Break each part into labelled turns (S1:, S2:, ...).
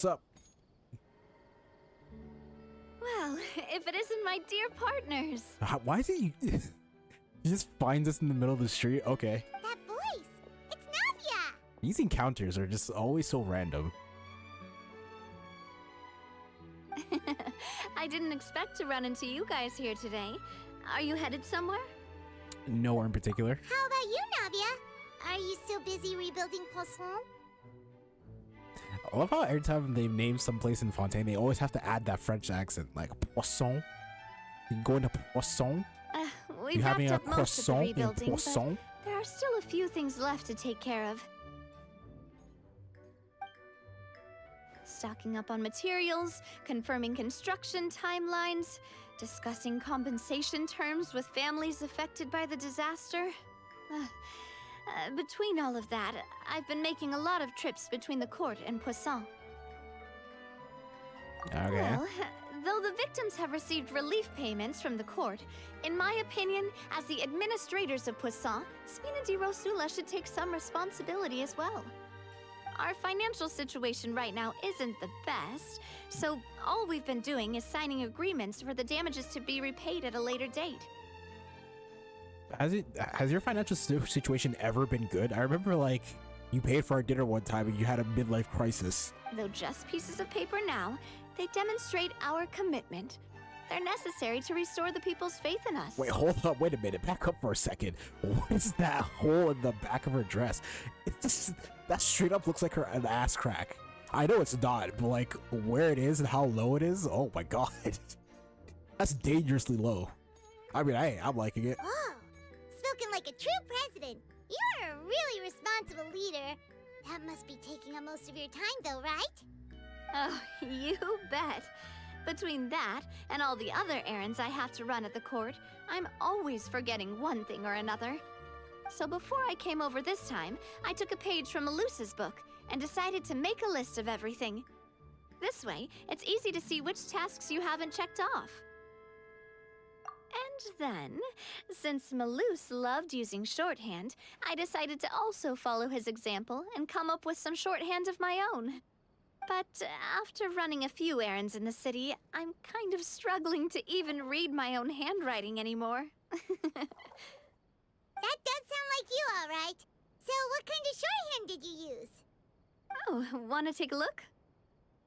S1: What's up?
S2: Well, if it isn't my dear partners.
S1: Why is it you? He just finds us in the middle of the street? Okay.
S3: That voice! It's Navia!
S1: These encounters are just always so random.
S2: I didn't expect to run into you guys here today. Are you headed somewhere?
S1: Nowhere in particular.
S3: How about you, Navia? Are you still busy rebuilding Croissant?
S1: I love how every time they name some place in Fontaine, they always have to add that French accent, like poisson. You go into poisson.
S2: We've
S1: You having
S2: wrapped
S1: a
S2: up most of the
S1: croissant in
S2: rebuilding, but
S1: poisson?
S2: there are still a few things left to take care of. Stocking up on materials, confirming construction timelines, discussing compensation terms with families affected by the disaster. Between all of that, I've been making a lot of trips between the court and Poisson.
S1: Okay.
S2: Well, though the victims have received relief payments from the court, in my opinion, as the administrators of Poisson, Spina di Rosula should take some responsibility as well. Our financial situation right now isn't the best, so all we've been doing is signing agreements for the damages to be repaid at a later date.
S1: Has your financial situation ever been good? I remember like you paid for our dinner one time and you had a midlife crisis.
S2: Though just pieces of paper now, they demonstrate our commitment. They're necessary to restore the people's faith in us.
S1: Wait, hold up, wait a minute, back up for a second. What is that hole in the back of her dress? It's just, that straight up looks like an ass crack. I know it's not, but like where it is and how low it is, oh my god. That's dangerously low. I mean, I'm liking it.
S3: Oh, spoken like a true president. You're a really responsible leader. That must be taking up most of your time though, right?
S2: Oh, you bet. Between that and all the other errands I have to run at the court, I'm always forgetting one thing or another. So before I came over this time, I took a page from Melusa's book and decided to make a list of everything. This way, it's easy to see which tasks you haven't checked off. And then, since Melus loved using shorthand, I decided to also follow his example and come up with some shorthand of my own. But after running a few errands in the city, I'm kind of struggling to even read my own handwriting anymore.
S3: That does sound like you, all right. So what kind of shorthand did you use?
S2: Oh, wanna take a look?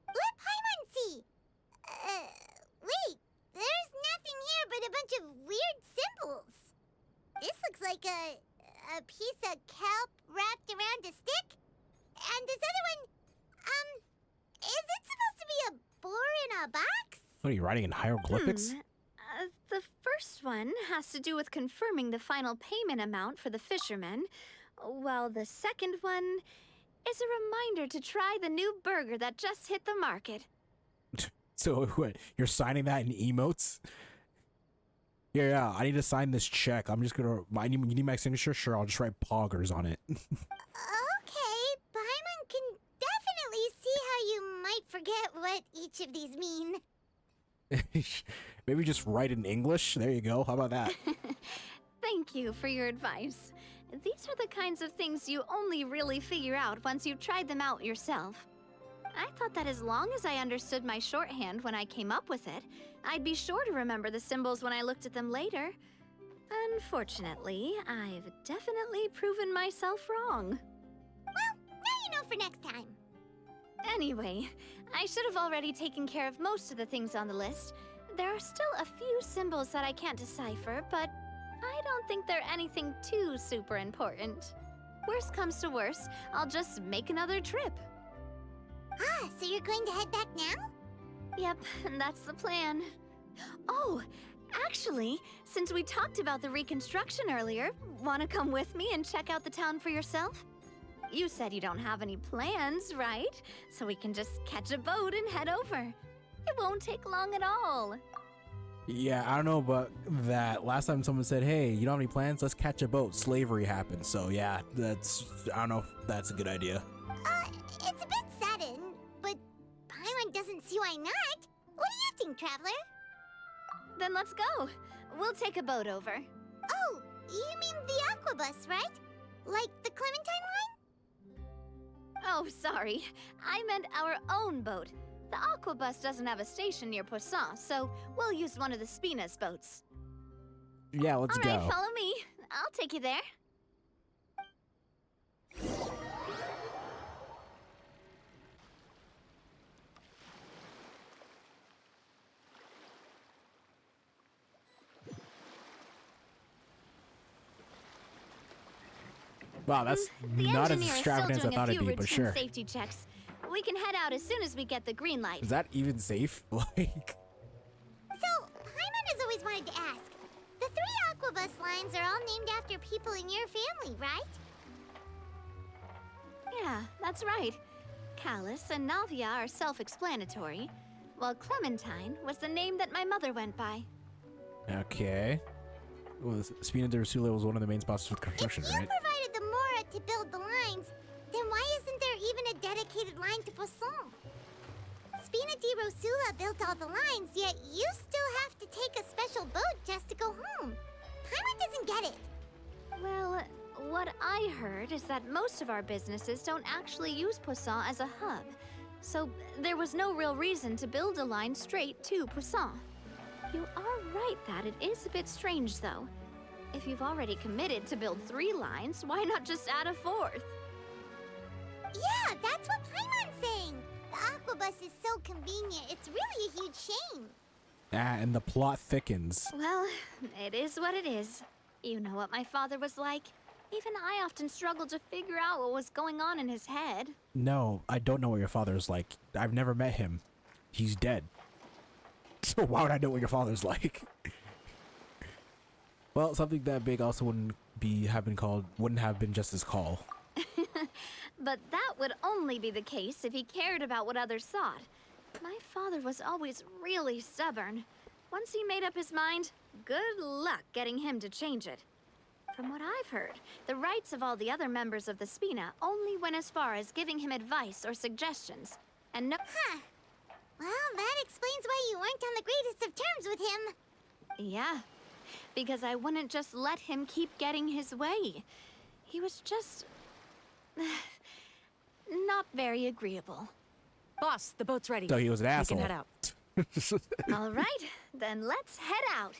S3: Let Paimon see. Wait. There's nothing here but a bunch of weird symbols. This looks like a piece of kelp wrapped around a stick. And this other one, is it supposed to be a boar in a box?
S1: What are you writing in hieroglyphics?
S2: The first one has to do with confirming the final payment amount for the fishermen, while the second one is a reminder to try the new burger that just hit the market.
S1: So what, you're signing that in emotes? Yeah, I need to sign this check. I'm just gonna, you need my signature? Sure, I'll just write poggers on it.
S3: Okay, Paimon can definitely see how you might forget what each of these mean.
S1: Maybe just write in English? There you go, how about that?
S2: Thank you for your advice. These are the kinds of things you only really figure out once you've tried them out yourself. I thought that as long as I understood my shorthand when I came up with it, I'd be sure to remember the symbols when I looked at them later. Unfortunately, I've definitely proven myself wrong.
S3: Well, now you know for next time.
S2: Anyway, I should have already taken care of most of the things on the list. There are still a few symbols that I can't decipher, but I don't think they're anything too super important. Worst comes to worst, I'll just make another trip.
S3: Ah, so you're going to head back now?
S2: Yep, that's the plan. Oh, actually, since we talked about the reconstruction earlier, want to come with me and check out the town for yourself? You said you don't have any plans, right? So we can just catch a boat and head over. It won't take long at all.
S1: Yeah, I don't know about that. Last time someone said, hey, you don't have any plans? Let's catch a boat. Slavery happened. So yeah, I don't know if that's a good idea.
S3: It's a bit sudden, but Paimon doesn't see why not. What do you think, Traveler?
S2: Then let's go. We'll take a boat over.
S3: Oh, you mean the aqua bus, right? Like the Clementine line?
S2: Oh, sorry. I meant our own boat. The Aquabus doesn't have a station near Poisson, so we'll use one of the Spina's boats.
S1: Yeah, let's
S2: All
S1: go.
S2: right, follow me. I'll take you there.
S1: Wow, that's
S2: The
S1: not as
S2: engineer is still
S1: extravagant as I
S2: doing a
S1: thought
S2: few
S1: it'd be, but
S2: routine
S1: sure.
S2: safety checks. We can head out as soon as we get the green light.
S1: Is that even safe? Like,
S3: So, Paimon has always wanted to ask. The 3 Aquabus lines are all named after people in your family, right?
S2: Yeah, that's right. Callus and Navia are self-explanatory, while Clementine was the name that my mother went by.
S1: okay. Well, Spina de Rosula was one of the main sponsors with construction,
S3: If you
S1: right?
S3: provided the Mora to build the lines, then why isn't there even a dedicated line to Poisson? Spina di Rosula built all the lines, yet you still have to take a special boat just to go home. Paimon doesn't get it.
S2: Well, what I heard is that most of our businesses don't actually use Poisson as a hub, so there was no real reason to build a line straight to Poisson. You are right that it is a bit strange, though. If you've already committed to build 3 lines, why not just add a 4th?
S3: Yeah, that's what Paimon's saying. The Aquabus is so convenient, it's really a huge shame.
S1: Ah, and the plot thickens.
S2: Well, it is what it is. You know what my father was like. Even I often struggled to figure out what was going on in his head.
S1: No, I don't know what your father's like. I've never met him. He's dead. So why would I know what your father's like? Well, something that big also wouldn't have been just his call.
S2: But that would only be the case if he cared about what others thought. My father was always really stubborn. Once he made up his mind, good luck getting him to change it. From what I've heard, the rights of all the other members of the Spina only went as far as giving him advice or suggestions. And no—
S3: Huh. Well, that explains why you weren't on the greatest of terms with him.
S2: Yeah, because I wouldn't just let him keep getting his way. He was just— not very agreeable.
S4: Boss, the boat's ready.
S1: So he was an
S4: We
S1: asshole.
S4: can head out.
S2: All right, then let's head out.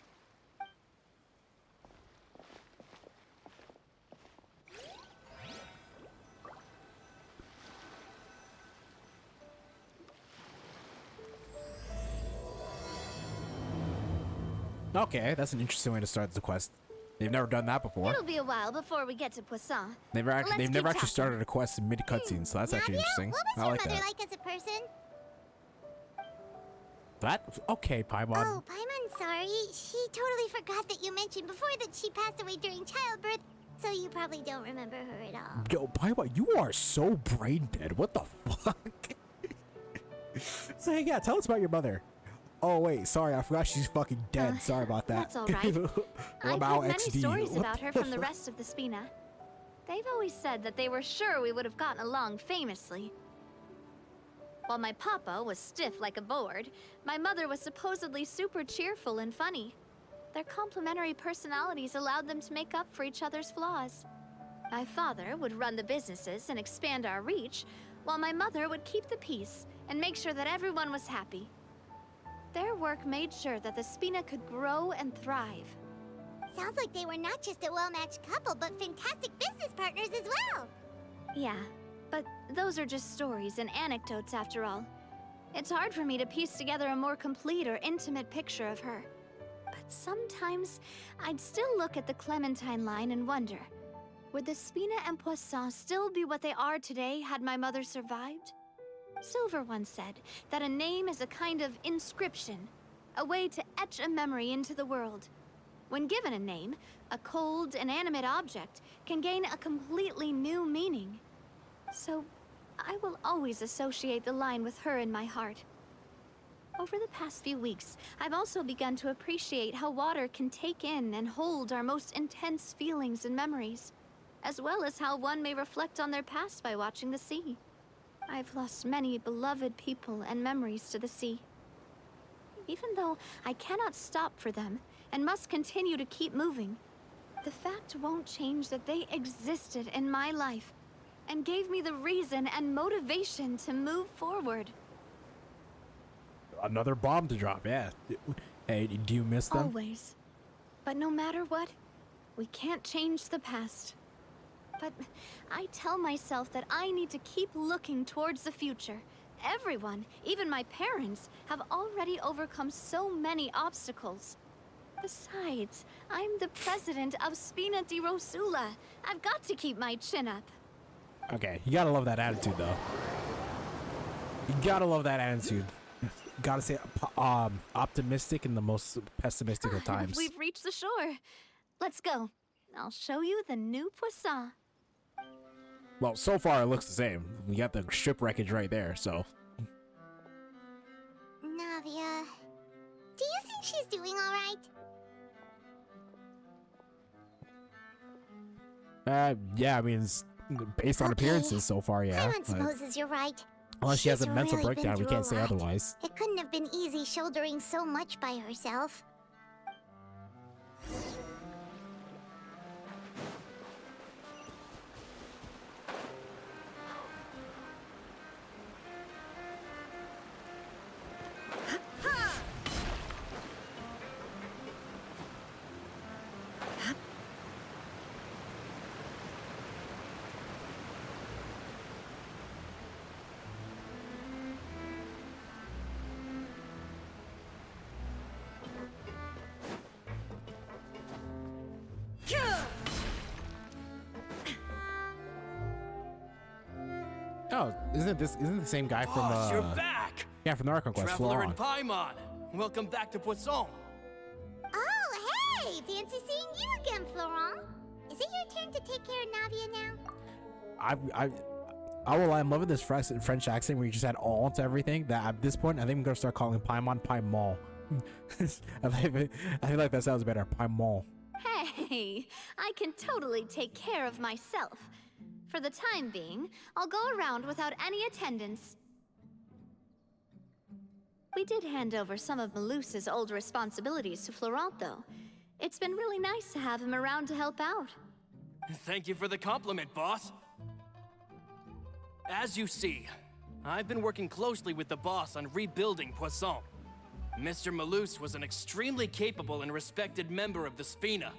S1: Okay, that's an interesting way to start the quest. They've never done that before.
S2: It'll be a while before we get to Poisson.
S1: They've
S2: Let's
S1: never
S2: keep
S1: actually
S2: talking.
S1: started a quest in mid cutscene, so that's actually
S3: Navia,
S1: interesting.
S3: what was
S1: I
S3: your
S1: like
S3: mother
S1: that.
S3: like as a person?
S1: That okay, Paimon.
S3: Oh, Paimon, sorry. She totally forgot that you mentioned before that she passed away during childbirth, so you probably don't remember her at all.
S1: Yo, Paimon, you are so brain dead. What the fuck? So yeah, tell us about your mother. Oh wait, sorry, I forgot she's fucking dead. Sorry about that.
S2: That's all right. I've
S1: Lamau
S2: heard many
S1: XD.
S2: stories
S1: What
S2: about
S1: the
S2: her from the rest of the Spina. They've always said that they were sure we would have gotten along famously. While my papa was stiff like a board, my mother was supposedly super cheerful and funny. Their complementary personalities allowed them to make up for each other's flaws. My father would run the businesses and expand our reach, while my mother would keep the peace and make sure that everyone was happy. Their work made sure that the Spina could grow and thrive.
S3: Sounds like they were not just a well-matched couple, but fantastic business partners as well.
S2: Yeah, but those are just stories and anecdotes after all. It's hard for me to piece together a more complete or intimate picture of her. But sometimes I'd still look at the Clementine line and wonder, would the Spina and Poisson still be what they are today had my mother survived? Silver once said that a name is a kind of inscription, a way to etch a memory into the world. When given a name, a cold, inanimate object can gain a completely new meaning. So, I will always associate the line with her in my heart. Over the past few weeks, I've also begun to appreciate how water can take in and hold our most intense feelings and memories, as well as how one may reflect on their past by watching the sea. I've lost many beloved people and memories to the sea. Even though I cannot stop for them and must continue to keep moving, the fact won't change that they existed in my life. and gave me the reason and motivation to move forward.
S1: Another bomb to drop, yeah. Hey, do you miss them?
S2: Always. But no matter what, we can't change the past. But I tell myself that I need to keep looking towards the future. Everyone, even my parents, have already overcome so many obstacles. Besides, I'm the president of Spina di Rosula. I've got to keep my chin up.
S1: Okay, you gotta love that attitude, though. You gotta love that attitude. Gotta say, optimistic in the most pessimistic of times.
S2: We've reached the shore. Let's go. I'll show you the new Poisson.
S1: Well, so far it looks the same. We got the shipwreckage right there, so.
S3: Navia, do you think she's doing all right?
S1: Yeah, I mean, based on
S3: Okay.
S1: appearances so far, yeah.
S3: Paimon supposes you're right.
S1: Unless she has a
S3: She's
S1: mental
S3: really been
S1: breakdown, we
S3: through
S1: can't
S3: a
S1: say
S3: lot.
S1: otherwise.
S3: It couldn't have been easy shouldering so much by herself.
S1: Oh, isn't the same guy from
S5: Boss, you're back!
S1: yeah, from the Archon Quest,
S5: Traveler and
S1: Florent.
S5: Paimon! Welcome back to Poisson!
S3: Oh, hey! Fancy seeing you again, Florent. Is it your turn to take care of Navia now?
S1: I will. I'm loving this French accent where you just add all to everything. That at this point, I think I'm gonna start calling Paimon Paimon. I feel like that sounds better. Paimon.
S2: Hey, I can totally take care of myself. For the time being, I'll go around without any attendance. We did hand over some of Malus's old responsibilities to Florent, though. It's been really nice to have him around to help out.
S5: Thank you for the compliment, boss. As you see, I've been working closely with the boss on rebuilding Poisson. Mr. Malus was an extremely capable and respected member of the Spina.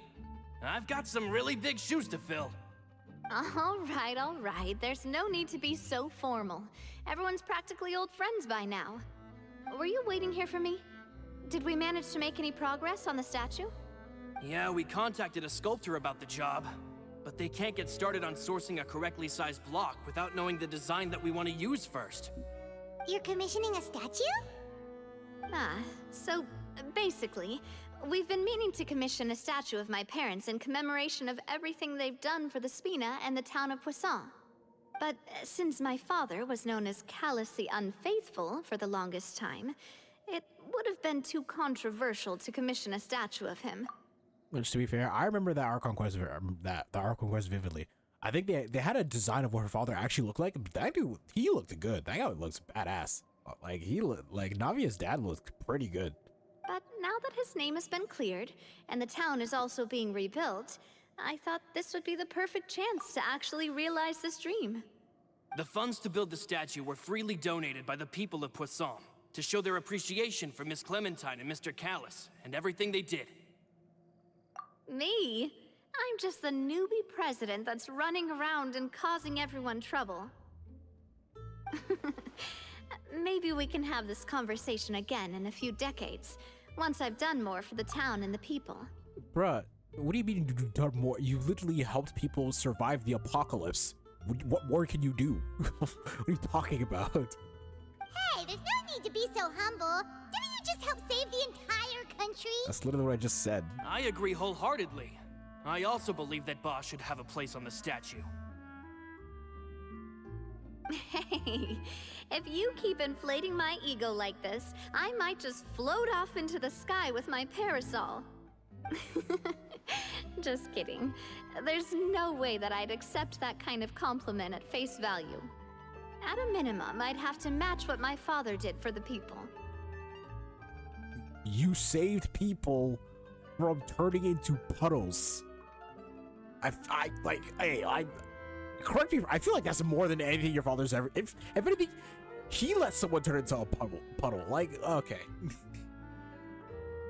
S5: I've got some really big shoes to fill.
S2: All right. There's no need to be so formal. Everyone's practically old friends by now. Were you waiting here for me? Did we manage to make any progress on the statue?
S5: Yeah, we contacted a sculptor about the job, but they can't get started on sourcing a correctly sized block without knowing the design that we want to use first.
S3: You're commissioning a statue?
S2: So basically, we've been meaning to commission a statue of my parents in commemoration of everything they've done for the Spina and the town of Poisson. But since my father was known as callously unfaithful for the longest time, it would have been too controversial to commission a statue of him.
S1: Which, to be fair, I remember that Archon Quest, the Archon Quest vividly. I think they had a design of what her father actually looked like. That dude, he looked good. That guy looks badass. Like Navia's dad looked pretty good.
S2: But now that his name has been cleared, and the town is also being rebuilt, I thought this would be the perfect chance to actually realize this dream.
S5: The funds to build the statue were freely donated by the people of Poisson to show their appreciation for Miss Clementine and Mr. Callis and everything they did.
S2: Me? I'm just the newbie president that's running around and causing everyone trouble. Maybe we can have this conversation again in a few decades, once I've done more for the town and the people.
S1: Bruh, what do you mean you've done more? You literally helped people survive the apocalypse. What more can you do? What are you talking about?
S3: Hey, there's no need to be so humble. Didn't you just help save the entire country?
S1: That's literally what I just said.
S5: I agree wholeheartedly. I also believe that Boss should have a place on the statue.
S2: Hey, if you keep inflating my ego like this, I might just float off into the sky with my parasol. Just kidding. There's no way that I'd accept that kind of compliment at face value. At a minimum, I'd have to match what my father did for the people.
S1: You saved people from turning into puddles. correct me. I feel like that's more than anything your father's ever. If anything, he let someone turn into a puddle. Like, okay.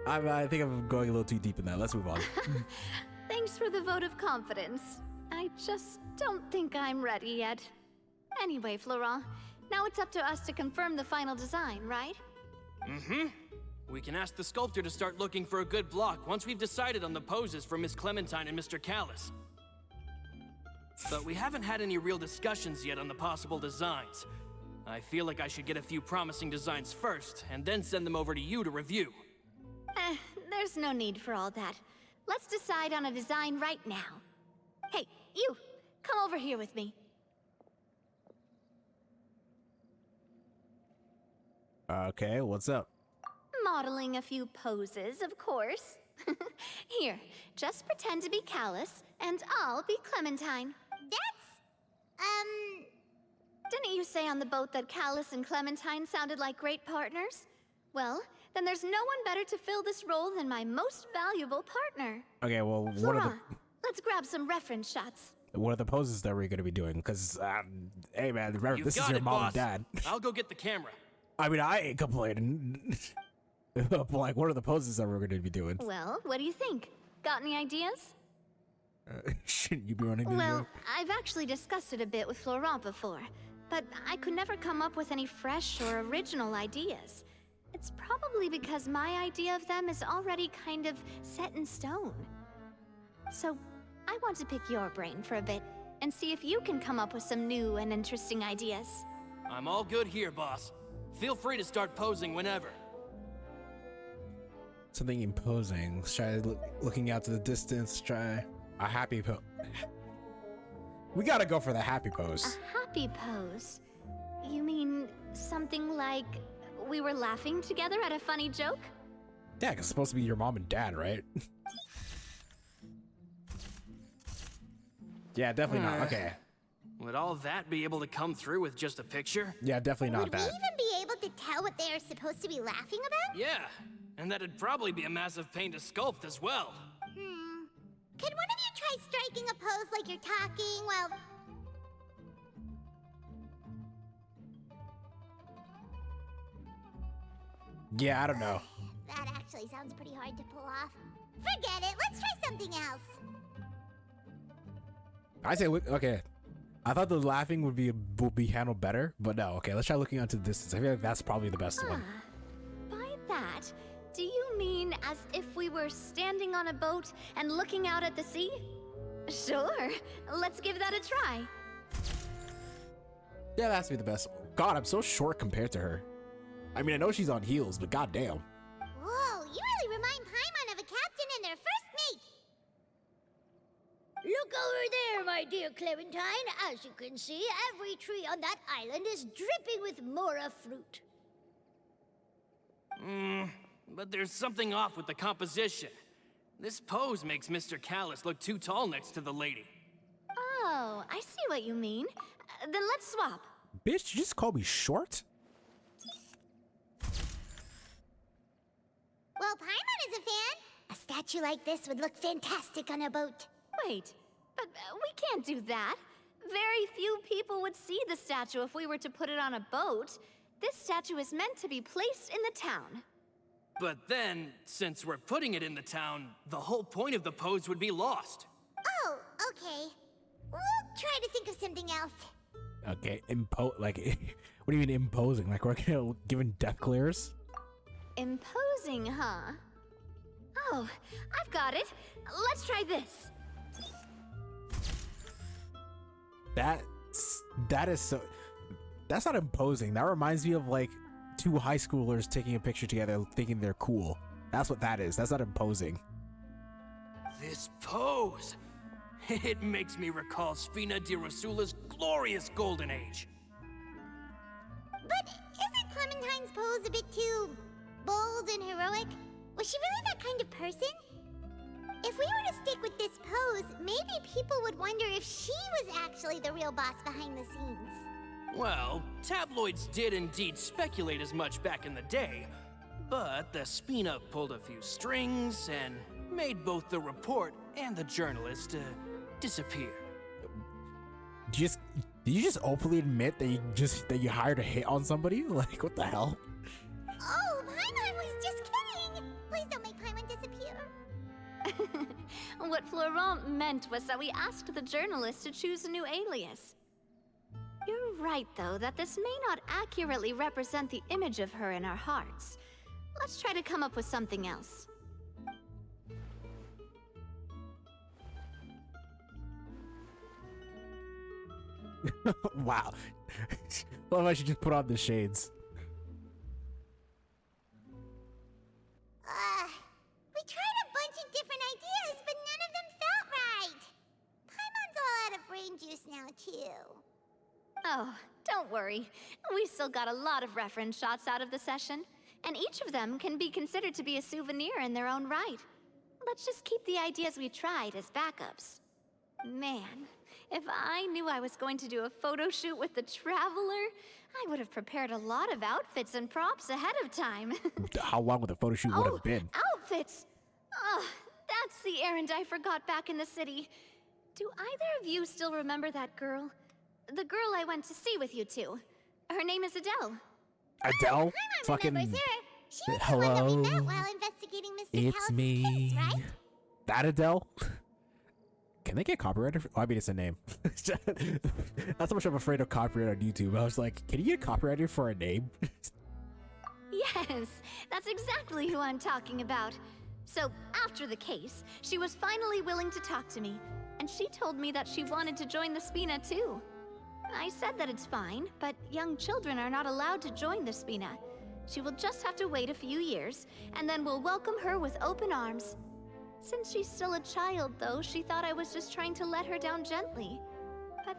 S1: I think I'm going a little too deep in that. Let's move on.
S2: Thanks for the vote of confidence. I just don't think I'm ready yet. Anyway, Florent, now it's up to us to confirm the final design, right?
S5: Mm-hmm. We can ask the sculptor to start looking for a good block once we've decided on the poses for Miss Clementine and Mr. Callis. But we haven't had any real discussions yet on the possible designs. I feel like I should get a few promising designs first, and then send them over to you to review.
S2: There's no need for all that. Let's decide on a design right now. Hey, you! Come over here with me.
S1: Okay, what's up?
S2: Modeling a few poses, of course. Here, just pretend to be Callis, and I'll be Clementine. Didn't you say on the boat that Callis and Clementine sounded like great partners? Well, then there's no one better to fill this role than my most valuable partner.
S1: Okay, well,
S2: Flora, let's grab some reference shots.
S1: what are the poses that we're gonna be doing? Because, hey man, remember,
S5: You
S1: this is
S5: got
S1: your
S5: it,
S1: mom
S5: boss.
S1: and dad.
S5: I'll go get the camera.
S1: I mean, I ain't complaining. But, like, what are the poses that we're gonna be doing?
S2: Well, what do you think? Got any ideas?
S1: Shouldn't you be running the
S2: Well,
S1: show?
S2: I've actually discussed it a bit with Florent before, but I could never come up with any fresh or original ideas. It's probably because my idea of them is already kind of set in stone. So, I want to pick your brain for a bit and see if you can come up with some new and interesting ideas.
S5: I'm all good here, boss. Feel free to start posing whenever.
S1: Something imposing. Let's try looking out to the distance. Try a happy pose. We gotta go for the happy pose.
S2: A happy pose? You mean something like we were laughing together at a funny joke?
S1: Yeah, 'cause it's supposed to be your mom and dad, right? Yeah, definitely not. Okay.
S5: Would all that be able to come through with just a picture?
S1: Yeah, definitely not
S3: Would we
S1: that.
S3: even be able to tell what they are supposed to be laughing about?
S5: Yeah, and that'd probably be a massive pain to sculpt as well.
S3: Could one of you try striking a pose like you're talking while...
S1: Yeah, I don't know.
S3: That actually sounds pretty hard to pull off. Forget it, let's try something else.
S1: I say, okay. I thought the laughing would be handled better, but no. Okay, let's try looking out to the distance. I feel like that's probably the best one.
S2: By that, do you mean as if we were standing on a boat and looking out at the sea? Sure, let's give that a try.
S1: Yeah, that has to be the best. God, I'm so short compared to her. I mean, I know she's on heels, but goddamn.
S3: Whoa, you really remind Paimon of a captain and their first mate.
S6: Look over there, my dear Clementine. As you can see, every tree on that island is dripping with mora fruit.
S5: But there's something off with the composition. This pose makes Mr. Callis look too tall next to the lady.
S2: Oh, I see what you mean. Then let's swap.
S1: Bitch, you just called me short?
S3: Well, Paimon is a fan. A statue like this would look fantastic on a boat.
S2: Wait, but we can't do that. Very few people would see the statue if we were to put it on a boat. This statue is meant to be placed in the town.
S5: But then, since we're putting it in the town, the whole point of the pose would be lost.
S3: Oh, okay. We'll try to think of something else.
S1: Okay, like, what do you mean imposing? Like, we're giving death glares?
S2: Imposing, huh? Oh, I've got it. Let's try this.
S1: That is so... That's not imposing. That reminds me of, like, two high schoolers taking a picture together thinking they're cool. That's what that is. That's not imposing.
S5: This pose! It makes me recall Spina di Rosula's glorious golden age.
S3: But isn't Clementine's pose a bit too bold and heroic? Was she really that kind of person? If we were to stick with this pose, maybe people would wonder if she was actually the real boss behind the scenes.
S5: Well, tabloids did indeed speculate as much back in the day, but the Spina pulled a few strings and made both the report and the journalist disappear.
S1: Did you just openly admit that you hired a hit on somebody? Like, what the hell?
S3: Oh, Paimon was just kidding! Please don't make Paimon disappear.
S2: What Florent meant was that we asked the journalist to choose a new alias. You're right, though, that this may not accurately represent the image of her in our hearts. Let's try to come up with something else.
S1: Wow. Well, I should just put on the shades.
S3: We tried a bunch of different ideas, but none of them felt right. Paimon's all out of brain juice now, too.
S2: Oh, don't worry. We still got a lot of reference shots out of the session, and each of them can be considered to be a souvenir in their own right. Let's just keep the ideas we tried as backups. Man, if I knew I was going to do a photo shoot with the Traveler, I would have prepared a lot of outfits and props ahead of time.
S1: How long would the photo shoot would have been?
S2: Outfits! Oh, that's the errand I forgot back in the city. Do either of you still remember that girl? The girl I went to see with you two. Her name is Adele.
S1: Adele?
S3: Paimon
S1: Fucking.
S3: remembers her. She was the
S1: Hello.
S3: one that we met while investigating Mr.
S1: It's
S3: Callis'
S1: me.
S3: case, right?
S1: That Adele? Can they get copyrighted? Oh, I mean, it's a name. That's how much I'm afraid of copyright on YouTube. I was like, can you get copyrighted for a name?
S2: Yes, that's exactly who I'm talking about. So, after the case, she was finally willing to talk to me, and she told me that she wanted to join the Spina too. I said that it's fine, but young children are not allowed to join the Spina. She will just have to wait a few years, and then we'll welcome her with open arms. Since she's still a child, though, she thought I was just trying to let her down gently. But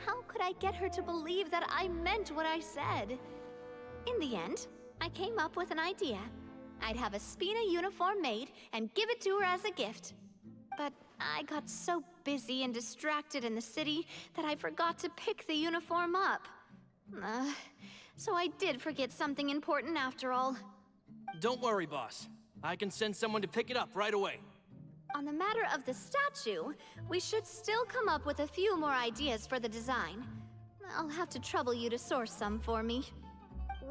S2: how could I get her to believe that I meant what I said? In the end, I came up with an idea. I'd have a Spina uniform made and give it to her as a gift. But I got so busy and distracted in the city that I forgot to pick the uniform up. So I did forget something important after all.
S5: Don't worry, boss. I can send someone to pick it up right away.
S2: On the matter of the statue, we should still come up with a few more ideas for the design. I'll have to trouble you to source some for me.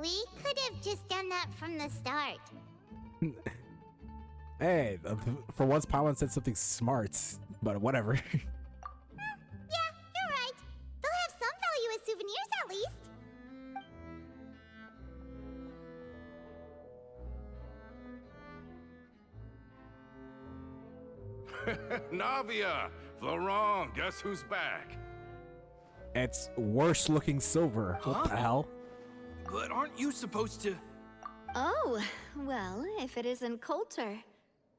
S3: We could have just done that from the start.
S1: Hey, for once, Paimon said something smart, but whatever.
S3: Yeah, you're right. They'll have some value as souvenirs at least.
S7: Navia! Florent, guess who's back?
S1: It's worse looking silver. What the hell?
S5: But aren't you supposed to...
S2: Oh, well, if it isn't Coulter.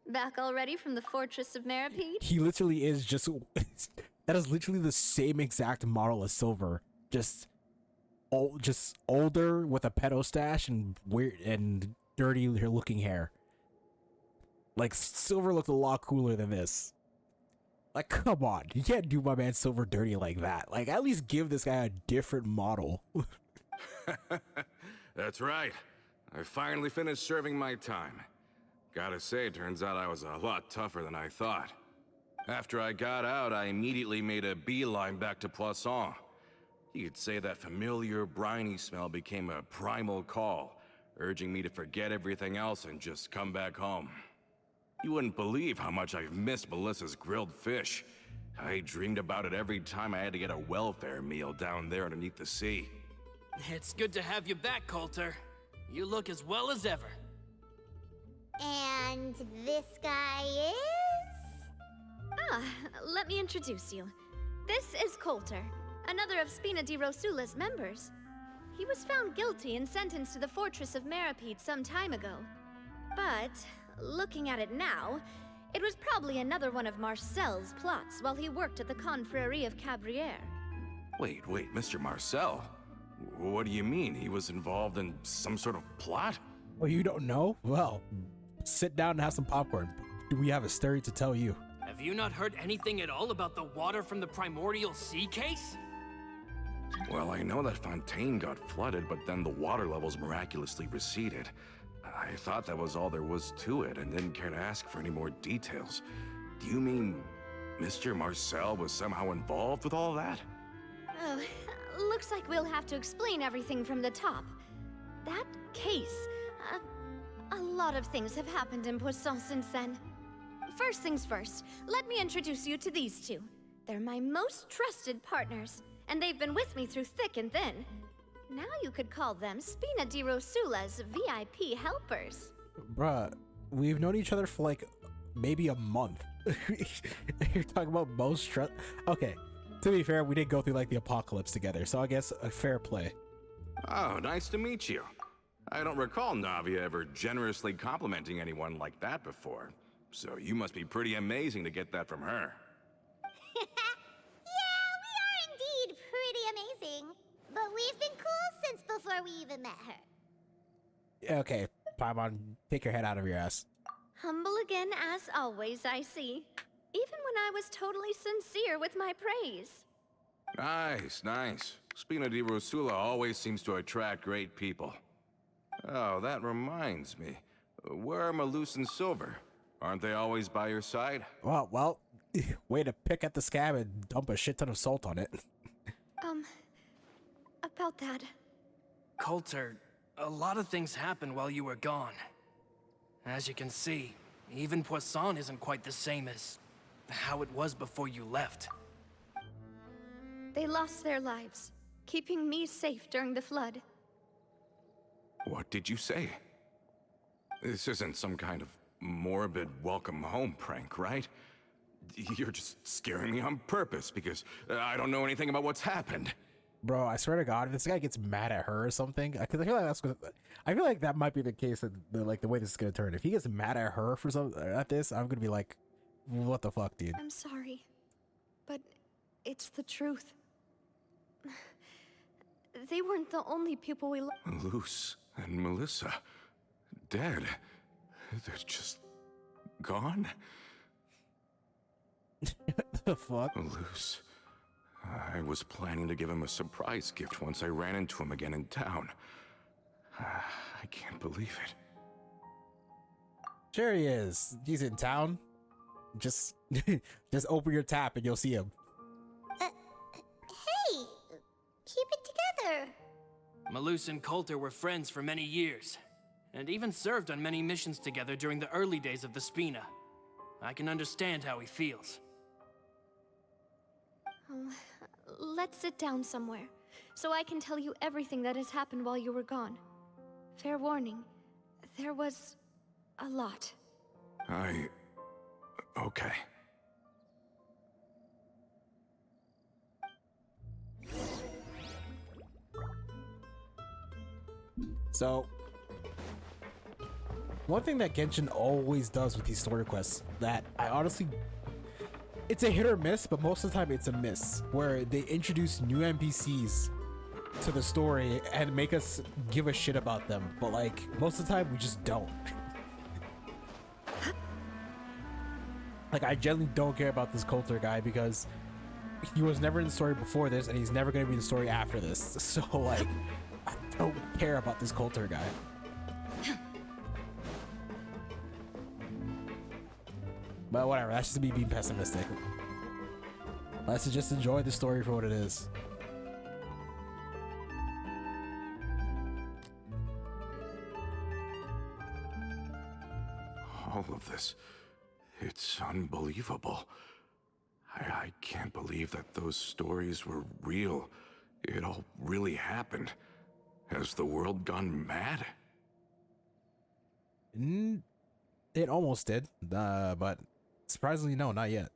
S2: Back already from the Fortress of Meripede?
S1: He literally is just. That is literally the same exact model as Silver. Just older with a pedo stash and weird and dirty looking hair. Like, Silver looked a lot cooler than this. Like, come on. You can't do my man Silver dirty like that. Like, at least give this guy a different model.
S7: That's right. I finally finished serving my time. Gotta say, turns out I was a lot tougher than I thought. After I got out, I immediately made a beeline back to Poisson. You could say that familiar briny smell became a primal call, urging me to forget everything else and just come back home. You wouldn't believe how much I've missed Melissa's grilled fish. I dreamed about it every time I had to get a welfare meal down there underneath the sea.
S5: It's good to have you back, Coulter. You look as well as ever.
S3: And this guy is?
S2: Let me introduce you. This is Coulter, another of Spina di Rosula's members. He was found guilty and sentenced to the Fortress of Meripede some time ago. But, looking at it now, it was probably another one of Marcel's plots while he worked at the Confrérie of Cabrières.
S7: Wait, Mr. Marcel? What do you mean? He was involved in some sort of plot?
S1: Well, you don't know? Well, sit down and have some popcorn. Do we have a story to tell you?
S5: Have you not heard anything at all about the water from the primordial sea case?
S7: Well, I know that Fontaine got flooded, but then the water levels miraculously receded. I thought that was all there was to it and didn't care to ask for any more details. Do you mean Mr. Marcel was somehow involved with all that?
S2: Oh, looks like we'll have to explain everything from the top. That case, a lot of things have happened in Poisson since then. First things first, let me introduce you to these two. They're my most trusted partners, and they've been with me through thick and thin. Now you could call them Spina di Rosula's VIP helpers.
S1: Bruh, we've known each other for like maybe a month. You're talking about most trust. Okay, to be fair, we did go through like the apocalypse together, so I guess a fair play.
S7: Oh, nice to meet you. I don't recall Navia ever generously complimenting anyone like that before. So you must be pretty amazing to get that from her.
S3: Yeah, we are indeed pretty amazing. But we've been cool since before we even met her.
S1: Okay, Paimon, take your head out of your ass.
S2: Humble again as always, I see. Even when I was totally sincere with my praise.
S7: Nice, nice. Spina di Rosula always seems to attract great people. Oh, that reminds me. Where are Malus and Silver? Aren't they always by your side?
S1: Well, way to pick at the scab and dump a shit ton of salt on it.
S2: About that.
S5: Coulter, a lot of things happened while you were gone. As you can see, even Poisson isn't quite the same as how it was before you left.
S2: They lost their lives, keeping me safe during the flood.
S7: What did you say? This isn't some kind of morbid welcome home prank, right? You're just scaring me on purpose because I don't know anything about what's happened.
S1: Bro, I swear to God, if this guy gets mad at her or something, because I feel like that might be the case that the way this is gonna turn. If he gets mad at her for at this, I'm gonna be like, what the fuck, dude?
S2: I'm sorry, but it's the truth. They weren't the only people we loved.
S7: Luce and Melissa, dead. They're just gone?
S1: The fuck?
S7: Luce. I was planning to give him a surprise gift once I ran into him again in town. I can't believe it.
S1: Sure he is. He's in town. Just open your tap and you'll see him.
S3: Hey, keep it together.
S5: Malus and Coulter were friends for many years, and even served on many missions together during the early days of the Spina. I can understand how he feels.
S2: Let's sit down somewhere, so I can tell you everything that has happened while you were gone. Fair warning, there was a lot.
S7: Okay.
S1: So, one thing that Genshin always does with these story quests that I honestly, it's a hit or miss, but most of the time it's a miss, where they introduce new NPCs to the story and make us give a shit about them, but like most of the time we just don't. Like, I generally don't care about this Coulter guy because he was never in the story before this and he's never going to be in the story after this, so like I don't care about this Coulter guy. But whatever, that's just me being pessimistic. Let's just enjoy the story for what it is.
S7: All of this, it's unbelievable. I can't believe that those stories were real. It all really happened. Has the world gone mad?
S1: It almost did, but surprisingly, no, not yet.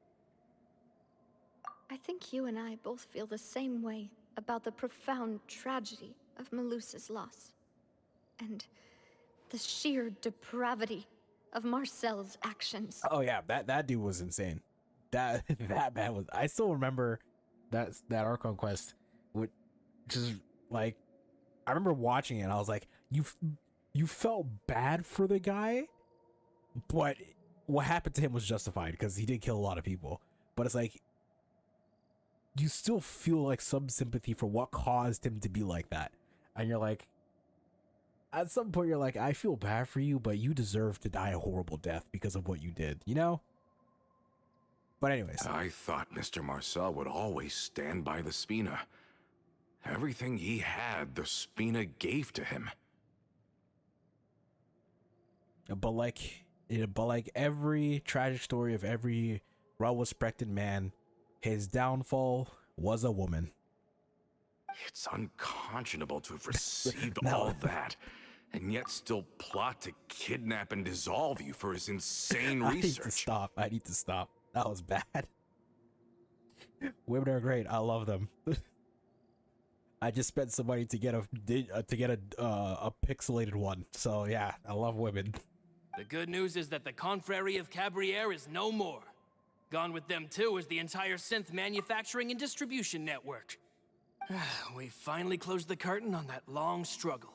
S2: I think you and I both feel the same way about the profound tragedy of Melusa's loss. And the sheer depravity of Marcel's actions.
S1: Oh yeah, that dude was insane. That man was. I still remember that Archon quest, which is like, I remember watching it and I was like, you felt bad for the guy, but what happened to him was justified because he did kill a lot of people. But it's like, you still feel like some sympathy for what caused him to be like that, and you're like, at some point you're like, I feel bad for you, but you deserve to die a horrible death because of what you did, you know? But anyways.
S7: I thought Mr. Marcel would always stand by the Spina. Everything he had, the Spina gave to him.
S1: But like every tragic story of every well-respected man, his downfall was a woman.
S7: It's unconscionable to have received
S1: No.
S7: all that, and yet still plot to kidnap and dissolve you for his insane
S1: I need to
S7: research.
S1: stop. I need to stop. That was bad. Women are great. I love them. I just spent some money to get a pixelated one. So yeah, I love women.
S5: The good news is that the Confrérie of Cabriere is no more. Gone with them too is the entire synth manufacturing and distribution network. We finally closed the curtain on that long struggle.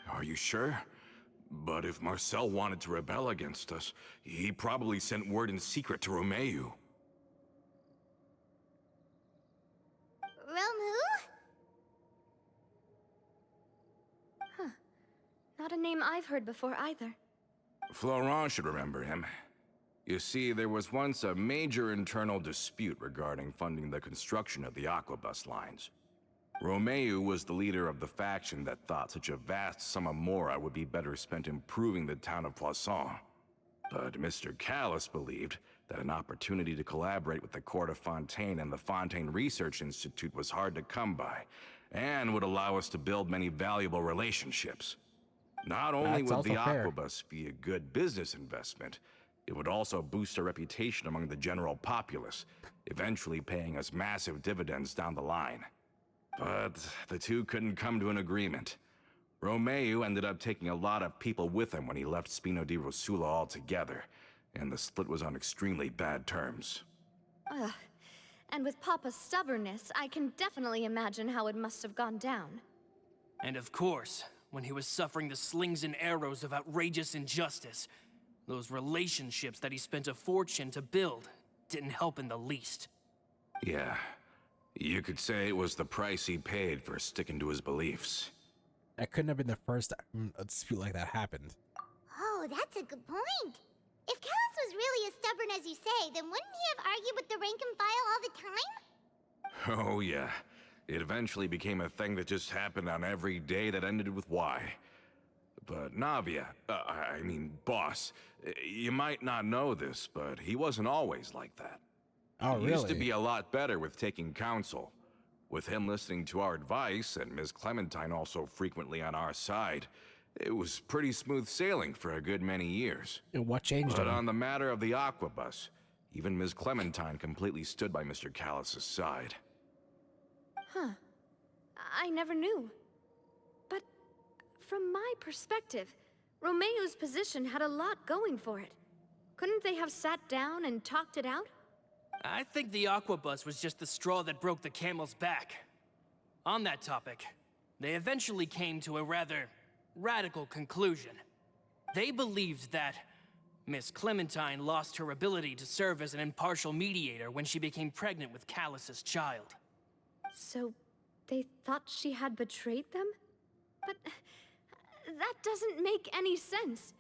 S7: Are you sure? But if Marcel wanted to rebel against us, he probably sent word in secret to Romeu.
S3: Romu?
S2: Not a name I've heard before either.
S7: Florent should remember him. You see, there was once a major internal dispute regarding funding the construction of the Aquabus lines. Romeu was the leader of the faction that thought such a vast sum of mora would be better spent improving the town of Poisson. But Mr. Callis believed that an opportunity to collaborate with the Court of Fontaine and the Fontaine Research Institute was hard to come by, and would allow us to build many valuable relationships. Not only
S1: That's
S7: would the
S1: also fair.
S7: Aquabus be a good business investment, it would also boost our reputation among the general populace, eventually paying us massive dividends down the line. But the two couldn't come to an agreement. Romeu ended up taking a lot of people with him when he left Spino di Rosula altogether, and the split was on extremely bad terms.
S2: Ugh. And with Papa's stubbornness, I can definitely imagine how it must have gone down.
S5: And of course, when he was suffering the slings and arrows of outrageous injustice, those relationships that he spent a fortune to build didn't help in the least.
S7: Yeah, you could say it was the price he paid for sticking to his beliefs.
S1: That couldn't have been the first dispute like that happened.
S3: Oh, that's a good point. If Callus was really as stubborn as you say, then wouldn't he have argued with the rank and file all the time?
S7: Oh yeah, it eventually became a thing that just happened on every day that ended with Y. But Navia, boss, you might not know this, but he wasn't always like that.
S1: Oh,
S7: He
S1: really?
S7: used to be a lot better with taking counsel. With him listening to our advice, and Ms. Clementine also frequently on our side, it was pretty smooth sailing for a good many years.
S1: And what changed
S7: But
S1: him?
S7: on the matter of the Aquabus, even Ms. Clementine completely stood by Mr. Callus's side.
S2: I never knew. But from my perspective, Romeu's position had a lot going for it. Couldn't they have sat down and talked it out?
S5: I think the Aquabus was just the straw that broke the camel's back. On that topic, they eventually came to a rather radical conclusion. They believed that Miss Clementine lost her ability to serve as an impartial mediator when she became pregnant with Callus's child.
S2: So they thought she had betrayed them? But that doesn't make any sense.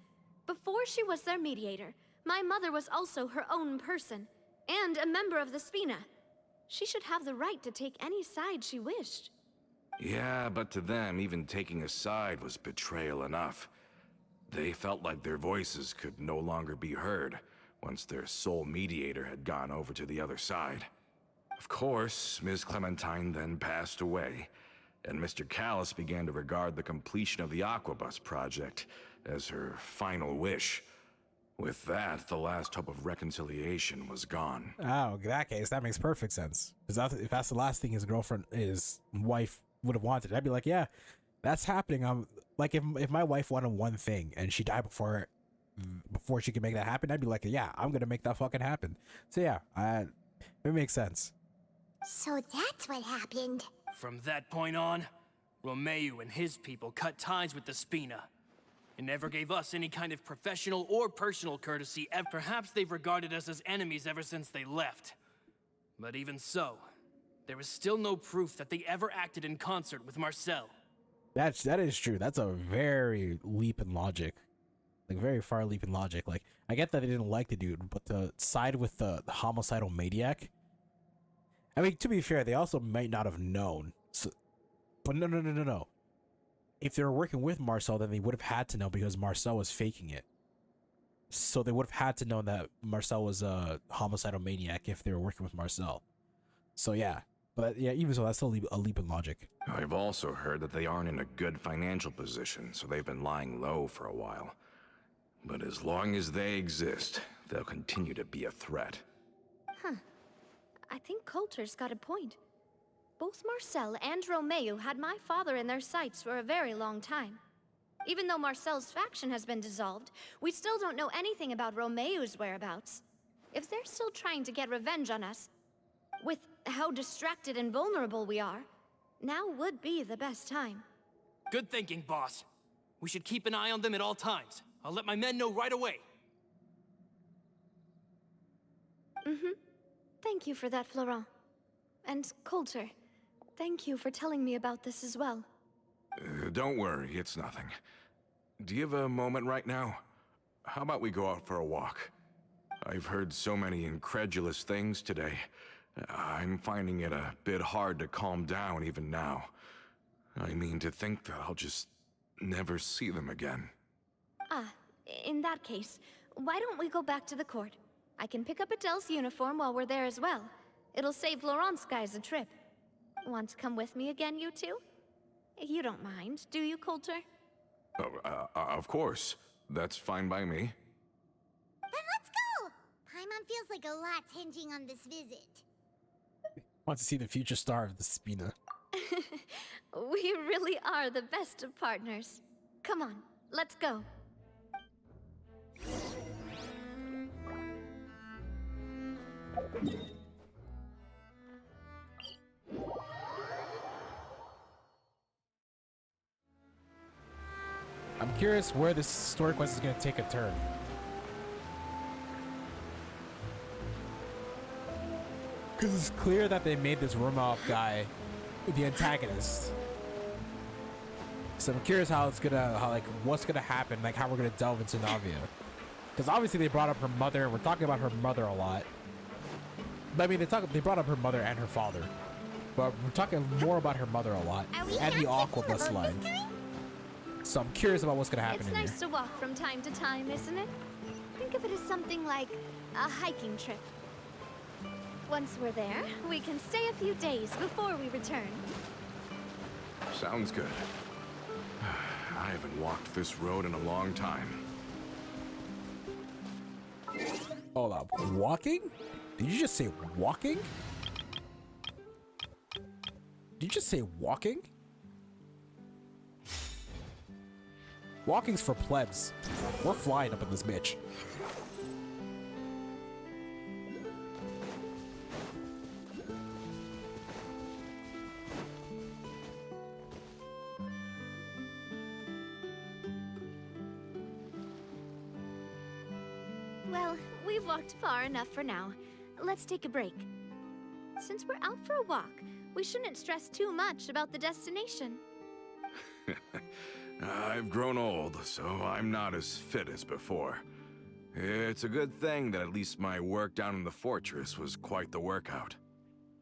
S2: Before she was their mediator, my mother was also her own person, and a member of the Spina. She should have the right to take any side she wished.
S7: Yeah, but to them, even taking a side was betrayal enough. They felt like their voices could no longer be heard once their sole mediator had gone over to the other side. Of course, Ms. Clementine then passed away, and Mr. Callus began to regard the completion of the Aquabus project as her final wish. With that, the last hope of reconciliation was gone.
S1: Oh, in that case, that makes perfect sense. Because if that's the last thing his wife would have wanted, I'd be like, yeah, that's happening. Like if my wife wanted one thing and she died before she could make that happen, I'd be like, yeah, I'm gonna make that fucking happen. So yeah, it makes sense.
S3: So that's what happened.
S5: From that point on, Romeu and his people cut ties with the Spina. It never gave us any kind of professional or personal courtesy. Perhaps they've regarded us as enemies ever since they left. But even so, there is still no proof that they ever acted in concert with Marcel.
S1: That is true. That's a very leap in logic. Like very far leap in logic. Like I get that they didn't like the dude, but to side with the homicidal maniac. I mean, to be fair, they also might not have known. So But no. If they were working with Marcel, then they would have had to know because Marcel was faking it. So they would have had to know that Marcel was a homicidal maniac if they were working with Marcel. So yeah, but yeah, even so, that's still a leap in logic.
S7: I've also heard that they aren't in a good financial position, so they've been lying low for a while. But as long as they exist, they'll continue to be a threat.
S2: I think Coulter's got a point. Both Marcel and Romeo had my father in their sights for a very long time. Even though Marcel's faction has been dissolved, we still don't know anything about Romeo's whereabouts. If they're still trying to get revenge on us, with how distracted and vulnerable we are, now would be the best time.
S5: Good thinking, boss. We should keep an eye on them at all times. I'll let my men know right away.
S2: Thank you for that, Florent. And Coulter, thank you for telling me about this as well.
S7: Don't worry, it's nothing. Do you have a moment right now? How about we go out for a walk? I've heard so many incredulous things today. I'm finding it a bit hard to calm down even now. I mean, to think that I'll just never see them again.
S2: In that case, why don't we go back to the court? I can pick up Adele's uniform while we're there as well. It'll save Laurent's guys a trip. Want to come with me again, you two? You don't mind, do you, Coulter?
S7: Of course. That's fine by me.
S3: Then let's go! Paimon feels like a lot's hinging on this visit.
S1: Want to see the future star of the Spina.
S2: We really are the best of partners. Come on, let's go.
S1: I'm curious where this story quest is going to take a turn. Because it's clear that they made this Romanov guy the antagonist. So I'm curious how it's gonna, what's gonna happen, like how we're gonna delve into Navia. Because obviously they brought up her mother, and we're talking about her mother a lot. But I mean, they brought up her mother and her father. But we're talking more about her mother a lot, and the Aquabus line. So I'm curious about what's gonna happen
S2: It's nice to walk from time to time, isn't it? Think of it as something like a hiking trip. Once we're there, we can stay a few days before we return.
S7: Sounds good. I haven't walked this road in a long time.
S1: Hold up, walking? Did you just say walking? Did you just say walking? Walking's for plebs. We're flying up in this bitch.
S2: Well, we've walked far enough for now. Let's take a break. Since we're out for a walk, we shouldn't stress too much about the destination.
S7: I've grown old, so I'm not as fit as before. It's a good thing that at least my work down in the fortress was quite the workout.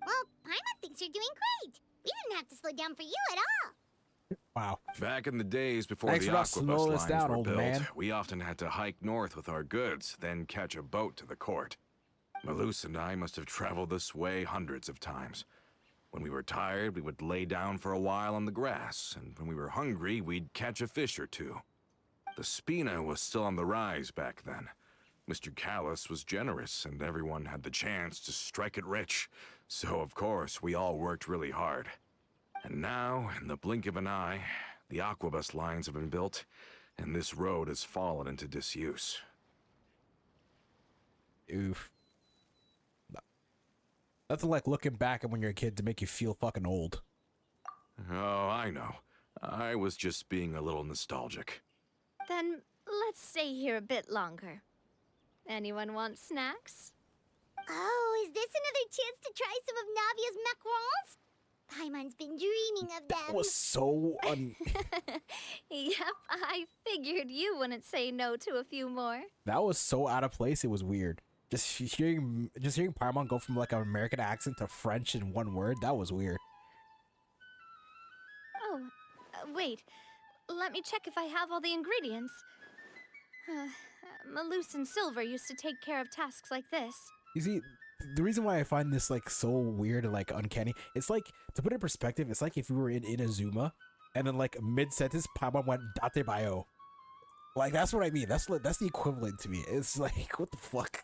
S3: Well, Paimon thinks you're doing great. We didn't have to slow down for you at all.
S1: Wow.
S7: Back in the days before
S1: Thanks
S7: the
S1: for not
S7: Aquabus
S1: slowing us
S7: lines
S1: down,
S7: were
S1: old
S7: built,
S1: man.
S7: we often had to hike north with our goods, then catch a boat to the court. Malus and I must have traveled this way hundreds of times. When we were tired, we would lay down for a while on the grass, and when we were hungry, we'd catch a fish or two. The Spina was still on the rise back then. Mr. Callus was generous, and everyone had the chance to strike it rich. So, of course, we all worked really hard. And now, in the blink of an eye, the Aquabus lines have been built, and this road has fallen into disuse.
S1: Oof. Nothing like looking back at when you're a kid to make you feel fucking old.
S7: Oh, I know. I was just being a little nostalgic.
S2: Then let's stay here a bit longer. Anyone want snacks?
S3: Oh, is this another chance to try some of Navia's macarons? Paimon's been dreaming of them.
S1: That was so
S2: Yep, I figured you wouldn't say no to a few more.
S1: that was so out of place. It was weird. Just hearing Paimon go from like an American accent to French in one word, that was weird.
S2: Wait, let me check if I have all the ingredients. Malus and Silver used to take care of tasks like this.
S1: You see, the reason why I find this like so weird and like uncanny, it's like, to put it in perspective, it's like if we were in Inazuma and then like mid-sentence Paimon went date bayo. Like that's what I mean. That's the equivalent to me. It's like, what the fuck?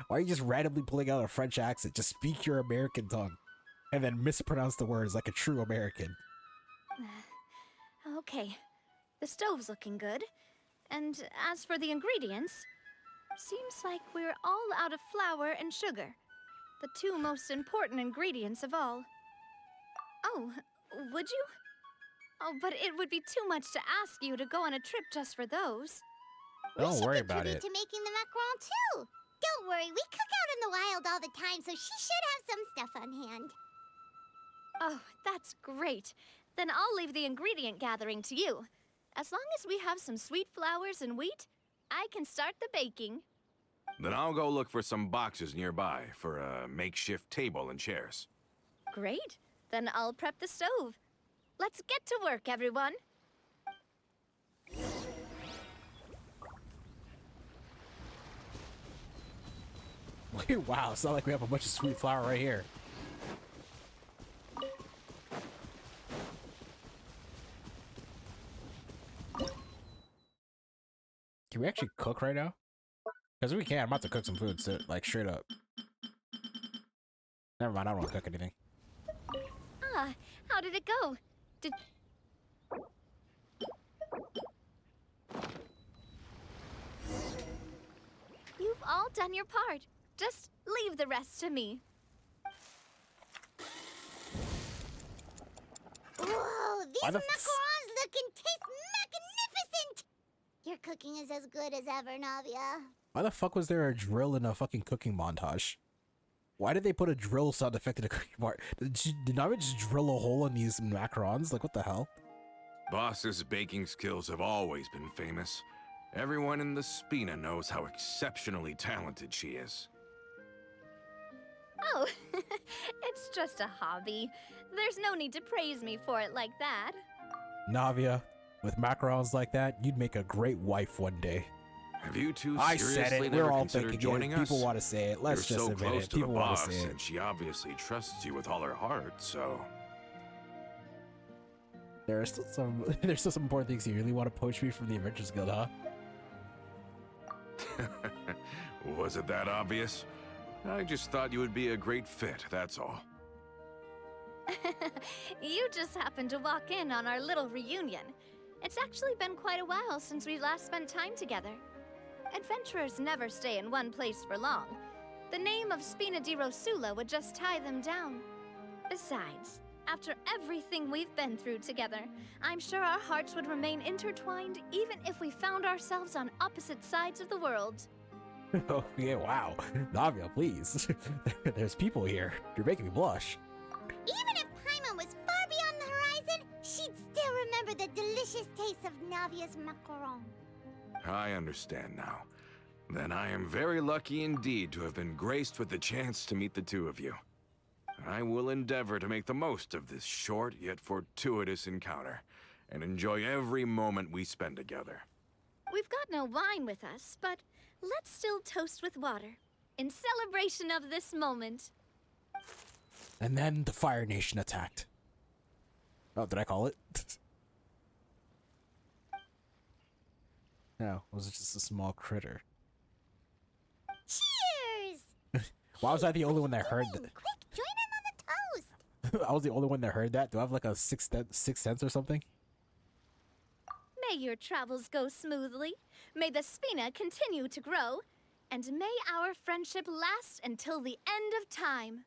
S1: Why are you just randomly pulling out a French accent? Just speak your American tongue and then mispronounce the words like a true American.
S2: Okay, the stove's looking good. And as for the ingredients, seems like we're all out of flour and sugar, the two most important ingredients of all. Oh, would you? Oh, but it would be too much to ask you to go on a trip just for those.
S1: Don't worry about
S3: We
S1: it.
S3: should contribute to making the macaron too. Don't worry, we cook out in the wild all the time, so she should have some stuff on hand.
S2: Oh, that's great. Then I'll leave the ingredient gathering to you. As long as we have some sweet flowers and wheat, I can start the baking.
S7: Then I'll go look for some boxes nearby for a makeshift table and chairs.
S2: Great. Then I'll prep the stove. Let's get to work, everyone.
S1: Wow, it's not like we have a bunch of sweet flour right here. Can we actually cook right now? Because we can. I'm about to cook some food, so like straight up. Never mind, I don't want to cook anything.
S2: Ah, how did it go? Did... You've all done your part. Just leave the rest to me.
S3: Whoa, these
S1: Why the
S3: macarons look and taste magnificent! Your cooking is as good as ever, Navia.
S1: Why the fuck was there a drill in a fucking cooking montage? Why did they put a drill sound effect in a cooking part? Did Navia just drill a hole in these macarons? Like, what the hell?
S7: Boss's baking skills have always been famous. Everyone in the Spina knows how exceptionally talented she is.
S2: Oh, it's just a hobby. There's no need to praise me for it like that.
S1: Navia, with macarons like that, you'd make a great wife one day.
S7: Have you two
S1: I
S7: seriously
S1: said it.
S7: never
S1: We're all
S7: considered
S1: thinking
S7: joining
S1: it.
S7: us?
S1: People want to say it. Let's
S7: You're
S1: just
S7: so
S1: admit
S7: close
S1: it.
S7: to the
S1: People want
S7: boss,
S1: to say it.
S7: and she obviously trusts you with all her heart, so...
S1: There's still some important things you really want to poach me from the Adventures Guild, huh?
S7: Was it that obvious? I just thought you would be a great fit, that's all.
S2: You just happened to walk in on our little reunion. It's actually been quite a while since we last spent time together. Adventurers never stay in one place for long. The name of Spina di Rosula would just tie them down. Besides, after everything we've been through together, I'm sure our hearts would remain intertwined even if we found ourselves on opposite sides of the world.
S1: Oh, yeah, wow. Navia, please. There's people here. You're making me blush.
S3: Even if Paimon was far beyond the horizon, she'd still remember the delicious taste of Navia's macaron.
S7: I understand now. Then I am very lucky indeed to have been graced with the chance to meet the two of you. I will endeavor to make the most of this short yet fortuitous encounter, and enjoy every moment we spend together.
S2: We've got no wine with us, but let's still toast with water, in celebration of this moment.
S1: And then the Fire Nation attacked. Oh, did I call it? No, was it just a small critter?
S3: Cheers!
S1: Why was I the only one that heard that?
S3: Quick, join in on the toast!
S1: I was the only one that heard that? Do I have like a sixth sense or something?
S2: May your travels go smoothly, may the Spina continue to grow, and may our friendship last until the end of time.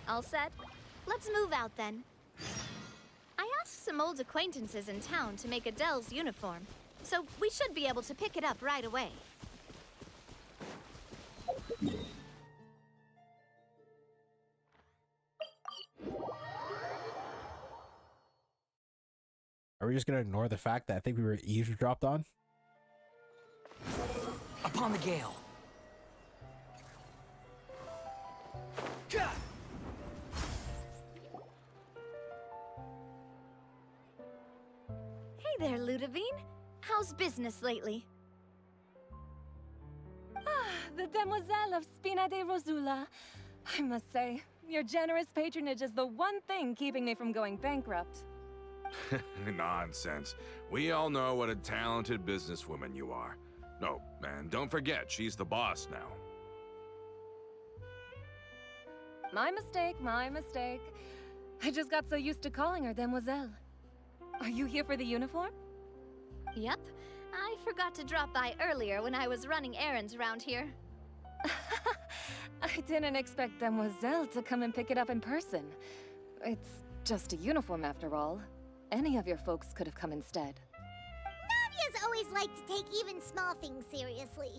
S2: All set? Let's move out then. I asked some old acquaintances in town to make Adele's uniform, so we should be able to pick it up right away.
S1: Are we just gonna ignore the fact that I think we were eavesdropped on?
S8: Upon the gale.
S2: there, Ludovine. How's business lately?
S4: The Demoiselle of Spina de Rosula. I must say, your generous patronage is the one thing keeping me from going bankrupt.
S7: Nonsense. We all know what a talented businesswoman you are. No, and don't forget, she's the boss now.
S4: My mistake, my mistake. I just got so used to calling her Demoiselle. Are you here for the uniform?
S2: Yep. I forgot to drop by earlier when I was running errands around here.
S4: I didn't expect Demoiselle to come and pick it up in person. It's just a uniform after all. Any of your folks could have come instead.
S3: Navia's always liked to take even small things seriously.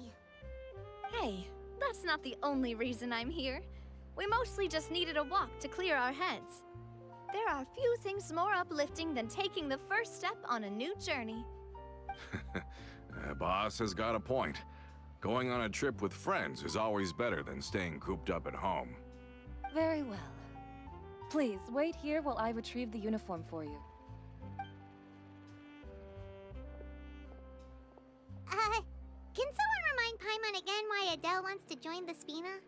S2: Hey, that's not the only reason I'm here. We mostly just needed a walk to clear our heads. There are few things more uplifting than taking the first step on a new journey.
S7: Boss has got a point. Going on a trip with friends is always better than staying cooped up at home.
S4: Very well. Please, wait here while I retrieve the uniform for you.
S3: Can someone remind Paimon again why Adele wants to join the Spina?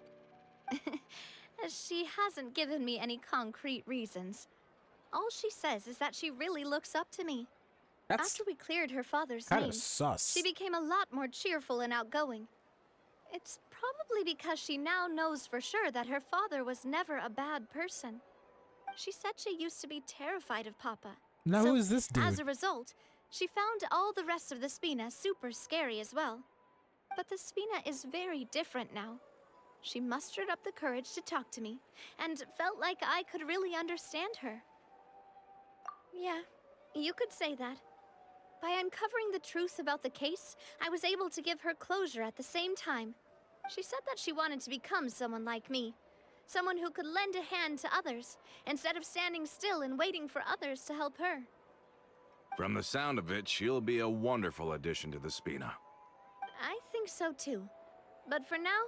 S2: She hasn't given me any concrete reasons. All she says is that she really looks up to me.
S1: That's
S2: After we cleared her father's
S1: kind
S2: name,
S1: of sus.
S2: she became a lot more cheerful and outgoing. It's probably because she now knows for sure that her father was never a bad person. She said she used to be terrified of Papa.
S1: Now
S2: So,
S1: who is this dude?
S2: As a result, she found all the rest of the Spina super scary as well. But the Spina is very different now. She mustered up the courage to talk to me, and felt like I could really understand her. Yeah, you could say that. By uncovering the truth about the case, I was able to give her closure at the same time. She said that she wanted to become someone like me. Someone who could lend a hand to others, instead of standing still and waiting for others to help her.
S7: From the sound of it, she'll be a wonderful addition to the Spina.
S2: I think so too. But for now,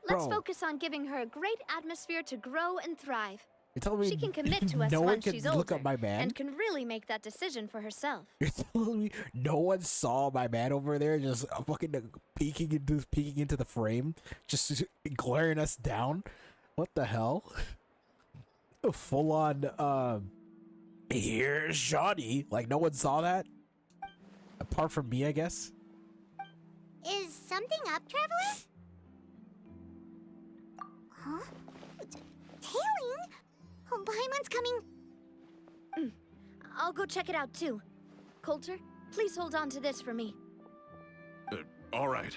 S2: let's
S1: Bro.
S2: focus on giving her a great atmosphere to grow and thrive.
S1: You're telling me
S2: She can commit to us
S1: no one
S2: once
S1: can
S2: she's
S1: look
S2: older,
S1: up my man?
S2: and can really make that decision for herself.
S1: You're telling me no one saw my man over there just fucking peeking into the frame, just glaring us down? What the hell? Full on here's Johnny. Like no one saw that? Apart from me, I guess.
S3: Is something up, Traveler? Huh? Tailing? Oh, Paimon's coming.
S2: I'll go check it out too. Coulter, please hold on to this for me.
S7: All right.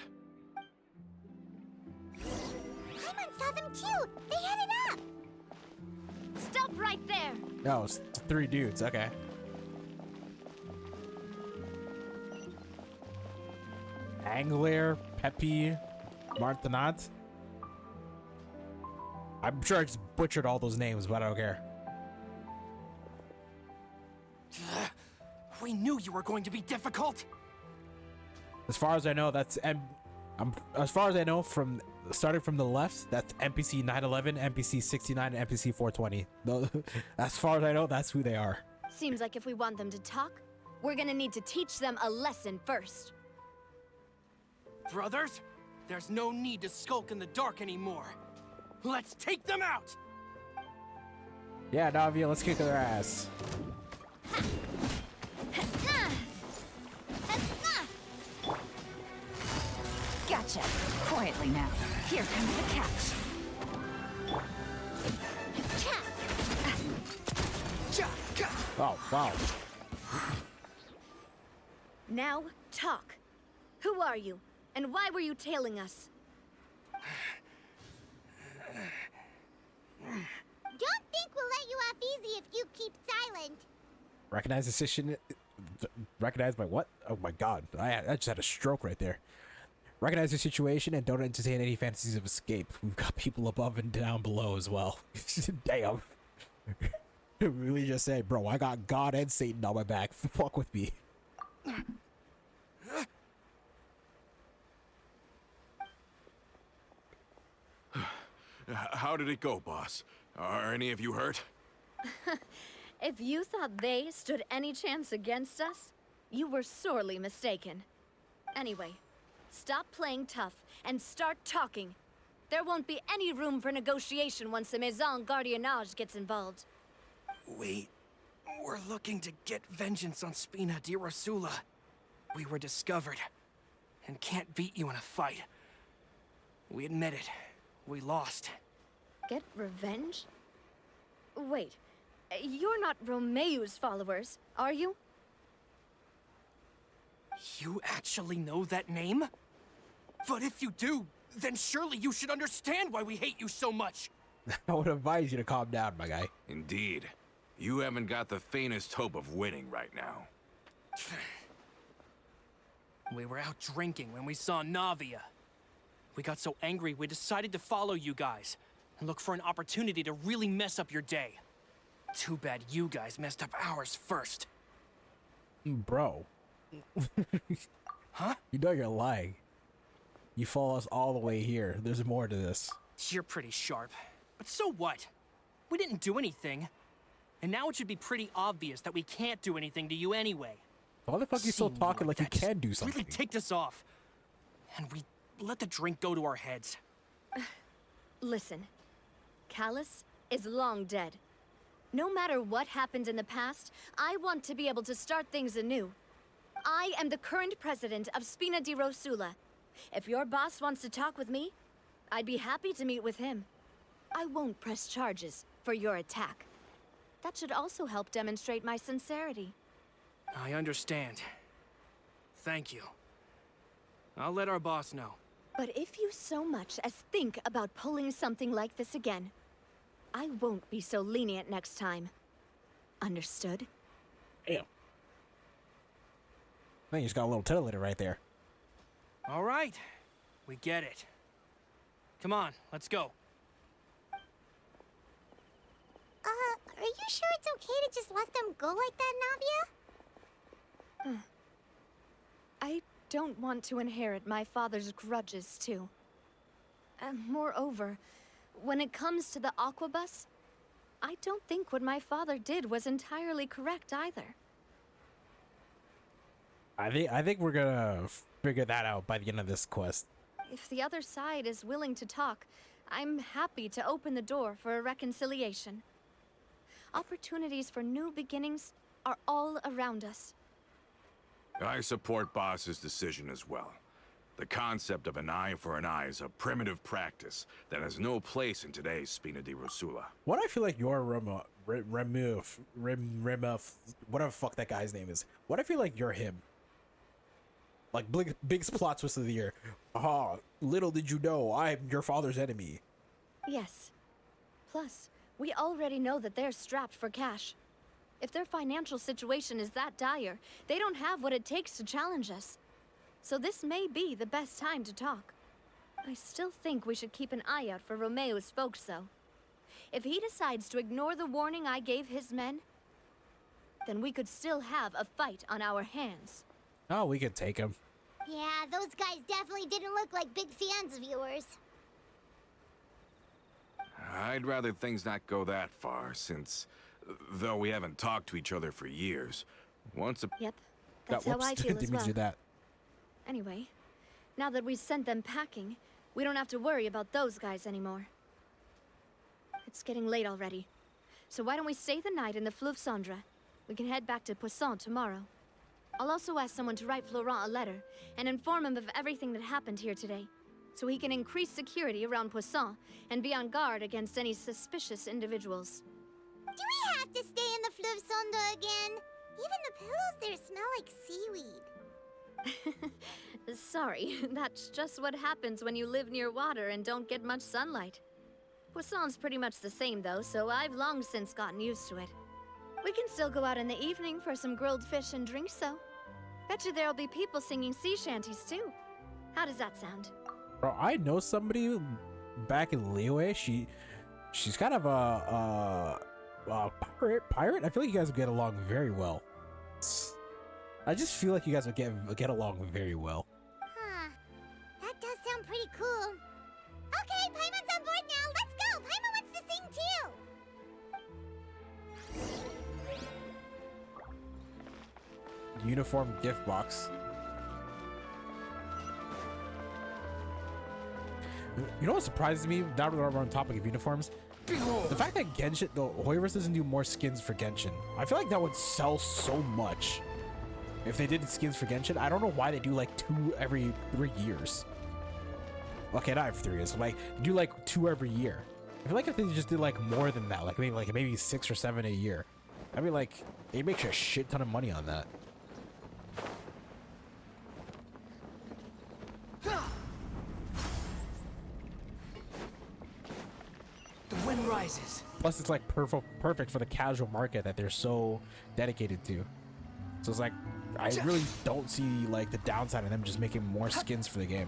S3: Paimon saw them too. They headed up.
S2: Stop right there!
S1: Oh, it's 3 dudes. Okay. Angler, Peppy, Martinat. I'm sure I just butchered all those names, but I don't care.
S5: We knew you were going to be difficult.
S1: As far as I know, that's as far as I know, from starting from the left, that's NPC 911, NPC 69, and NPC 420. As far as I know, that's who they are.
S2: Seems like if we want them to talk, we're gonna need to teach them a lesson first.
S5: Brothers, there's no need to skulk in the dark anymore. Let's take them out!
S1: Yeah, Navia, let's kick their ass.
S8: Gotcha. Quietly now. Here comes the catch.
S1: Oh, wow.
S2: Now, talk. Who are you? And why were you tailing us?
S3: Don't think we'll let you off easy if you keep silent.
S1: Recognize the situation. Recognize my what? Oh my god. I just had a stroke right there. Recognize the situation and don't entertain any fantasies of escape. We've got people above and down below as well. Damn. Really just said, bro, I got God and Satan on my back. Fuck with me.
S7: How did it go, boss? Are any of you hurt?
S2: If you thought they stood any chance against us, You were sorely mistaken. Anyway, stop playing tough and start talking. There won't be any room for negotiation once the Maison Gardiennage gets involved.
S5: We're looking to get vengeance on Spina di Rosula. We were discovered and can't beat you in a fight. We admit it. We lost.
S2: Get revenge? Wait, you're not Romeu's followers, are you?
S5: You actually know that name? But if you do, then surely you should understand why we hate you so much.
S1: I would advise you to calm down, my guy.
S7: Indeed. You haven't got the faintest hope of winning right now.
S5: We were out drinking when we saw Navia. We got so angry we decided to follow you guys and look for an opportunity to really mess up your day. Too bad you guys messed up ours first.
S1: Bro.
S5: Huh?
S1: You know you're lying. You follow us all the way here. There's more to this.
S5: You're pretty sharp. But so what? We didn't do anything. And now it should be pretty obvious that we can't do anything to you anyway.
S1: Why the fuck are you still
S5: Seeing
S1: talking like you
S5: that just
S1: can do something?
S5: really ticked us off. And we let the drink go to our heads.
S2: Listen, Callus is long dead. No matter what happened in the past, I want to be able to start things anew. I am the current president of Spina di Rosula. If your boss wants to talk with me, I'd be happy to meet with him. I won't press charges for your attack. That should also help demonstrate my sincerity.
S5: I understand. Thank you. I'll let our boss know.
S2: But if you so much as think about pulling something like this again, I won't be so lenient next time. Understood?
S1: Damn. Man, you just got a little titillator right there.
S5: All right. We get it. Come on, let's go.
S3: Are you sure it's okay to just let them go like that, Navia?
S2: I don't want to inherit my father's grudges, too. Moreover, when it comes to the Aquabus, I don't think what my father did was entirely correct either.
S1: I think we're gonna figure that out by the end of this quest.
S2: If the other side is willing to talk, I'm happy to open the door for a reconciliation. Opportunities for new beginnings are all around us.
S7: I support Boss's decision as well. The concept of an eye for an eye is a primitive practice that has no place in today's Spina di Rosula.
S1: What I feel like you're whatever the fuck that guy's name is. What I feel like you're him. Like big plot twist of the year. Little did you know, I'm your father's enemy.
S2: Yes. Plus, we already know that they're strapped for cash. If their financial situation is that dire, they don't have what it takes to challenge us. So this may be the best time to talk. I still think we should keep an eye out for Romeu's folks, though. If he decides to ignore the warning I gave his men, then we could still have a fight on our hands.
S1: Oh, we could take him.
S3: Yeah, those guys definitely didn't look like big fans of yours.
S7: I'd rather things not go that far, since, though we haven't talked to each other for years, once a...
S2: Yep, that's how I feel as
S1: Didn't mean to do
S2: well.
S1: that.
S2: Anyway, now that we've sent them packing, we don't have to worry about those guys anymore. It's getting late already, so why don't we stay the night in the Fleuve Cendre? We can head back to Poisson tomorrow. I'll also ask someone to write Florent a letter and inform him of everything that happened here today, so he can increase security around Poisson and be on guard against any suspicious individuals.
S3: Do we have to stay in the Fleuve Cendre again? Even the pillows there smell like seaweed.
S2: Sorry, that's just what happens when you live near water and don't get much sunlight. Poisson's pretty much the same though, so I've long since gotten used to it. We can still go out in the evening for some grilled fish and drinks though. Bet you there'll be people singing sea shanties too. How does that sound?
S1: Bro, I know somebody back in Liyue. She's kind of a pirate. I feel like you guys would get along very well. I just feel like you guys would get along very well.
S3: Huh. That does sound pretty cool. Okay, Paimon's on board now. Let's go. Paimon wants to sing too.
S1: uniform gift box. You know what surprises me? Now that we're on topic of uniforms, the fact that Genshin, the Hoyoverse doesn't do more skins for Genshin. I feel like that would sell so much if they did skins for Genshin. I don't know why they do like 2 every 3 years. Okay, not every 3 years. Like do like 2 every year. I feel like if they just did like more than that, like maybe 6 or 7 a year, I mean like they make a shit ton of money on that.
S5: The wind rises.
S1: Plus, it's like perfect for the casual market that they're so dedicated to. So it's like, I really don't see like the downside of them just making more skins for the game.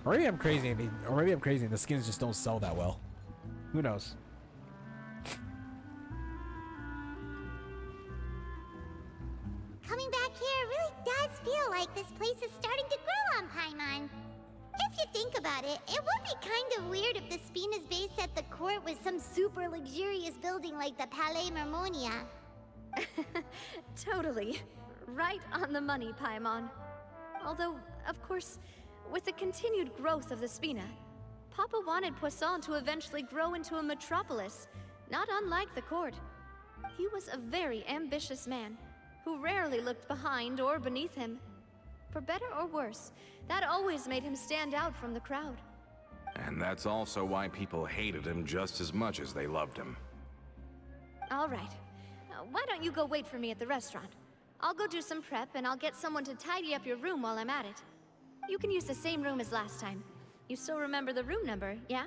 S1: Or maybe I'm crazy, and the skins just don't sell that well. Who knows?
S3: Coming back here really does feel like this place is starting to grow on Paimon. If you think about it, it would be kind of weird if the Spina's base at the court was some super luxurious building like the Palais Mermonia.
S2: Totally. Right on the money, Paimon. Although, of course, with the continued growth of the Spina, Papa wanted Poisson to eventually grow into a metropolis, not unlike the court. He was a very ambitious man, who rarely looked behind or beneath him. For better or worse, that always made him stand out from the crowd.
S7: And that's also why people hated him just as much as they loved him.
S2: All right. Why don't you go wait for me at the restaurant? I'll go do some prep, and I'll get someone to tidy up your room while I'm at it. You can use the same room as last time. You still remember the room number, yeah?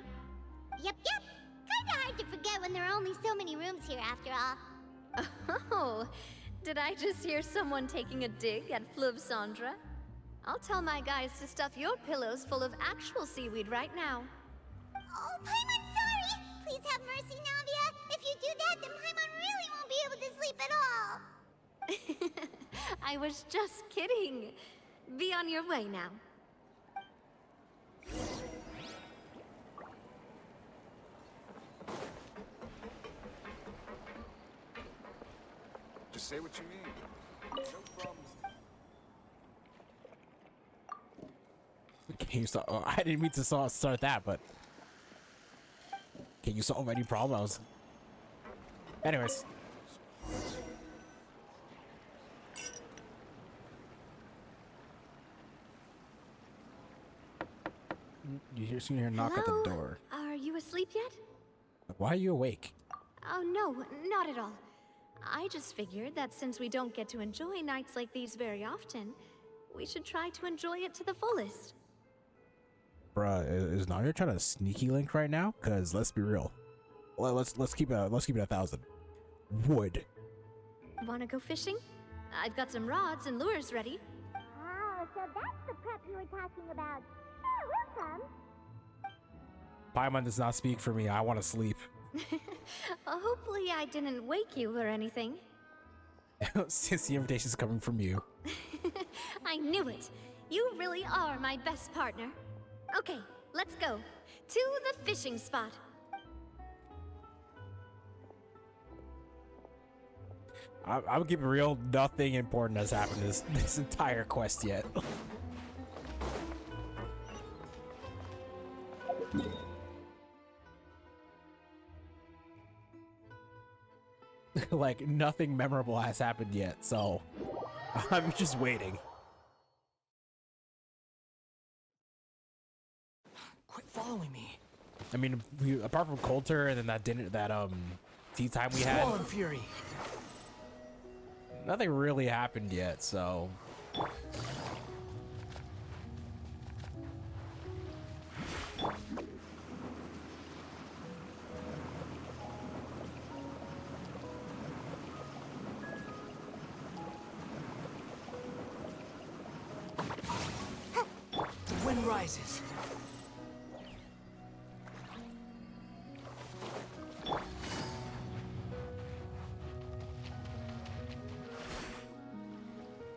S3: Yep. Kinda hard to forget when there are only so many rooms here after all.
S2: Oh, did I just hear someone taking a dig at Fleuve Cendre? I'll tell my guys to stuff your pillows full of actual seaweed right now.
S3: Oh, Paimon, sorry! Please have mercy, Navia. If you do that, then Paimon really won't be able to sleep at all.
S2: I was just kidding. Be on your way now.
S9: Just say what you mean. No problems.
S1: Can you solve? Oh, I didn't mean to start that, but can you solve any problems? Anyways. You soon hear a knock at the door.
S2: Are you asleep yet?
S1: Why are you awake?
S2: Oh, no, not at all. I just figured that since we don't get to enjoy nights like these very often, we should try to enjoy it to the fullest.
S1: Bruh, is Navia trying to sneaky link right now? Cause let's be real. Well, let's keep it 1,000. Wood.
S2: Wanna go fishing? I've got some rods and lures ready.
S3: Oh, so that's the prep you were talking about. Sure, we'll come.
S1: Paimon does not speak for me. I want to sleep.
S2: Hopefully I didn't wake you or anything.
S1: Since the invitation's coming from you.
S2: I knew it. You really are my best partner. Okay, let's go. To the fishing spot.
S1: I'll keep it real. Nothing important has happened this entire quest yet. Like, nothing memorable has happened yet, so I'm just waiting.
S5: Quit following me.
S1: I mean, apart from Coulter and then that tea time we had,
S5: Fallen Fury.
S1: nothing really happened yet, so.
S5: The wind rises.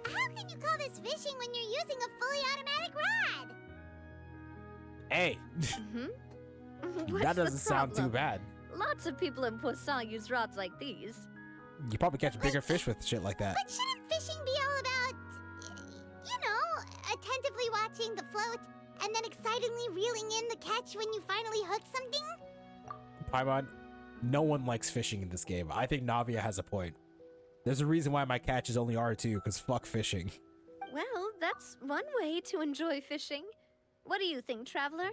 S3: How can you call this fishing when you're using a fully automatic rod?
S1: Hey,
S2: What's
S1: that
S2: the
S1: doesn't sound too
S2: problem?
S1: bad.
S2: Lots of people in Poisson use rods like these.
S1: You probably catch bigger fish with shit like that.
S3: But shouldn't fishing be all about, you know, attentively watching the float and then excitedly reeling in the catch when you finally hook something?
S1: Paimon, no one likes fishing in this game. I think Navia has a point. There's a reason why my catch is only R2, because fuck fishing.
S2: Well, that's one way to enjoy fishing. What do you think, Traveler?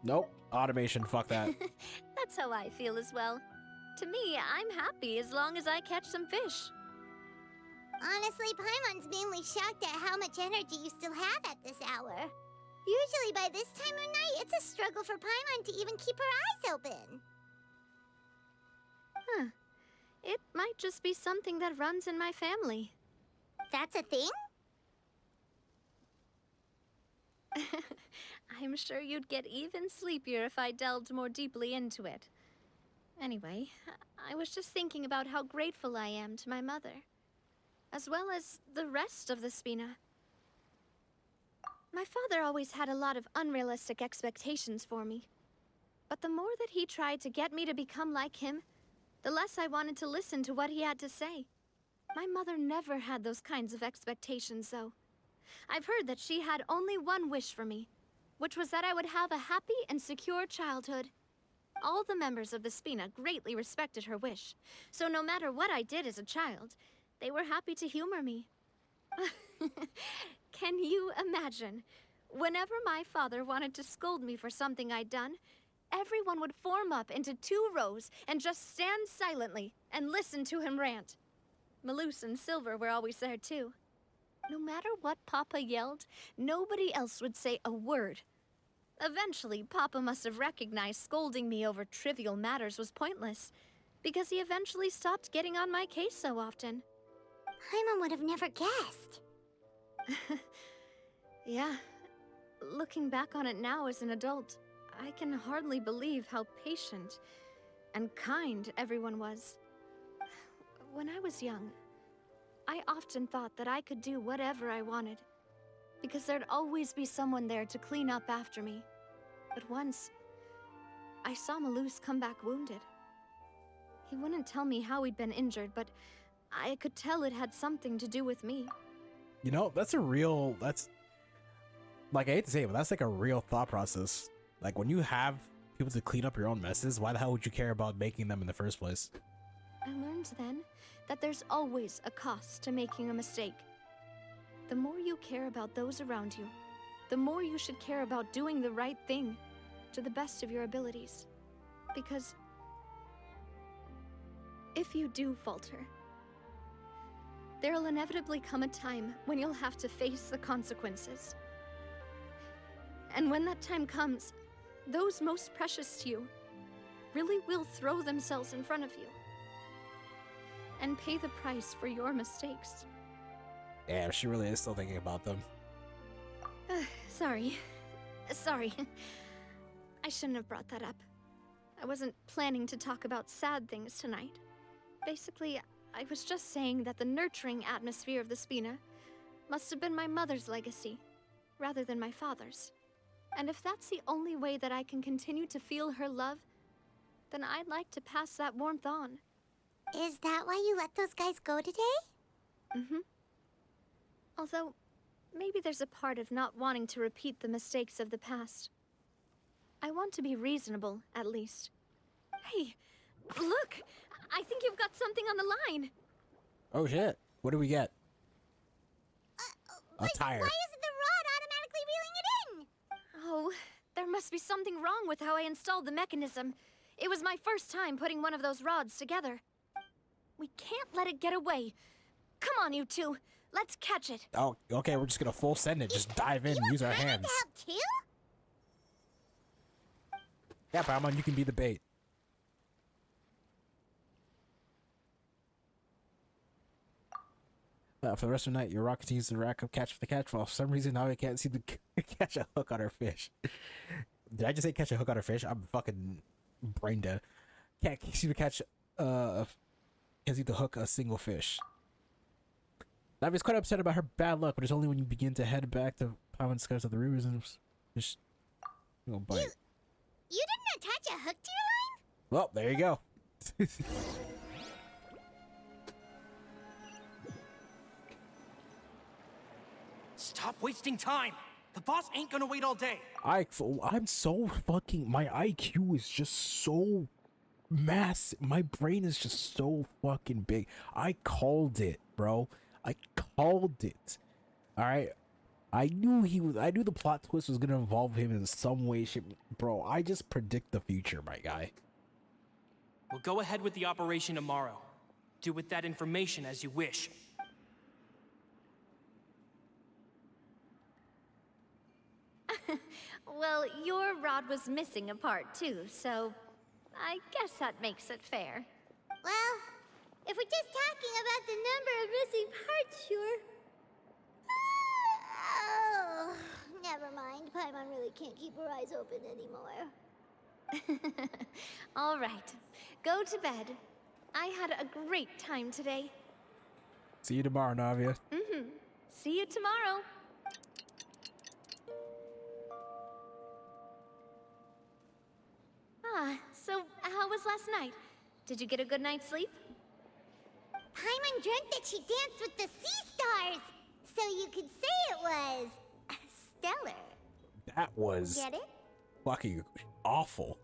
S1: Nope. Automation, fuck that.
S2: That's how I feel as well. To me, I'm happy as long as I catch some fish.
S3: Honestly, Paimon's mainly shocked at how much energy you still have at this hour. Usually by this time of night, it's a struggle for Paimon to even keep her eyes open.
S2: Huh. It might just be something that runs in my family.
S3: That's a thing?
S2: I'm sure you'd get even sleepier if I delved more deeply into it. Anyway, I was just thinking about how grateful I am to my mother, as well as the rest of the Spina. My father always had a lot of unrealistic expectations for me. But the more that he tried to get me to become like him, the less I wanted to listen to what he had to say. My mother never had those kinds of expectations, though. I've heard that she had only one wish for me, which was that I would have a happy and secure childhood. All the members of the Spina greatly respected her wish, so no matter what I did as a child, they were happy to humor me. Can you imagine? Whenever my father wanted to scold me for something I'd done, everyone would form up into 2 rows and just stand silently and listen to him rant. Malus and Silver were always there too. No matter what Papa yelled, nobody else would say a word. Eventually, Papa must have recognized scolding me over trivial matters was pointless, because he eventually stopped getting on my case so often.
S3: Paimon would have never guessed.
S2: Yeah. Looking back on it now as an adult, I can hardly believe how patient and kind everyone was. When I was young, I often thought that I could do whatever I wanted, because there'd always be someone there to clean up after me. But once, I saw Malus come back wounded. He wouldn't tell me how he'd been injured, but I could tell it had something to do with me.
S1: You know, that's like, I hate to say it, but that's like a real thought process. Like, when you have people to clean up your own messes, why the hell would you care about making them in the first place?
S2: I learned then that there's always a cost to making a mistake. The more you care about those around you, the more you should care about doing the right thing to the best of your abilities. Because if you do falter, there'll inevitably come a time when you'll have to face the consequences. And when that time comes, those most precious to you really will throw themselves in front of you and pay the price for your mistakes.
S1: Yeah, she really is still thinking about them.
S2: Sorry. I shouldn't have brought that up. I wasn't planning to talk about sad things tonight. Basically, I was just saying that the nurturing atmosphere of the Spina must have been my mother's legacy, rather than my father's. And if that's the only way that I can continue to feel her love, then I'd like to pass that warmth on.
S3: Is that why you let those guys go today?
S2: Mm-hmm. Although, maybe there's a part of not wanting to repeat the mistakes of the past. I want to be reasonable, at least. Hey, look! I think you've got something on the line!
S1: Oh shit. What do we get? A tire.
S3: Why isn't the rod automatically reeling it in?
S2: Oh, there must be something wrong with how I installed the mechanism. It was my first time putting one of those rods together. We can't let it get away. Come on, you two. Let's catch it.
S1: Oh, okay, we're just gonna full send it. Just dive in and use our hands.
S3: To help too?
S1: Yeah, Paimon, you can be the bait. For the rest of the night, your rock continues to rack up catch for the catch. Well, for some reason, now I can't seem to catch a hook on her fish. Did I just say catch a hook on her fish? I'm fucking brain dead. Can't seem to catch, can't seem to hook a single fish. Navia's quite upset about her bad luck, but it's only when you begin to head back to Paimon's skies of the rivers and just, bite.
S3: You didn't attach a hook to your line?
S1: Well, there you go.
S5: Stop wasting time! The boss ain't gonna wait all day!
S1: I'm so fucking, my IQ is just so massive. My brain is just so fucking big. I called it, bro. I called it. All right. I knew the plot twist was gonna involve him in some way, shape. Bro, I just predict the future, my guy.
S5: We'll go ahead with the operation tomorrow. Do with that information as you wish.
S2: Well, your rod was missing a part too, so I guess that makes it fair.
S3: Well, if we're just talking about the number of missing parts, sure. Oh, never mind. Paimon really can't keep her eyes open anymore.
S2: All right, go to bed. I had a great time today.
S1: See you tomorrow, Navia.
S2: See you tomorrow. So how was last night? Did you get a good night's sleep?
S3: Paimon dreamt that she danced with the sea stars, so you could say it was stellar.
S1: That was
S3: Get it?
S1: fucking awful.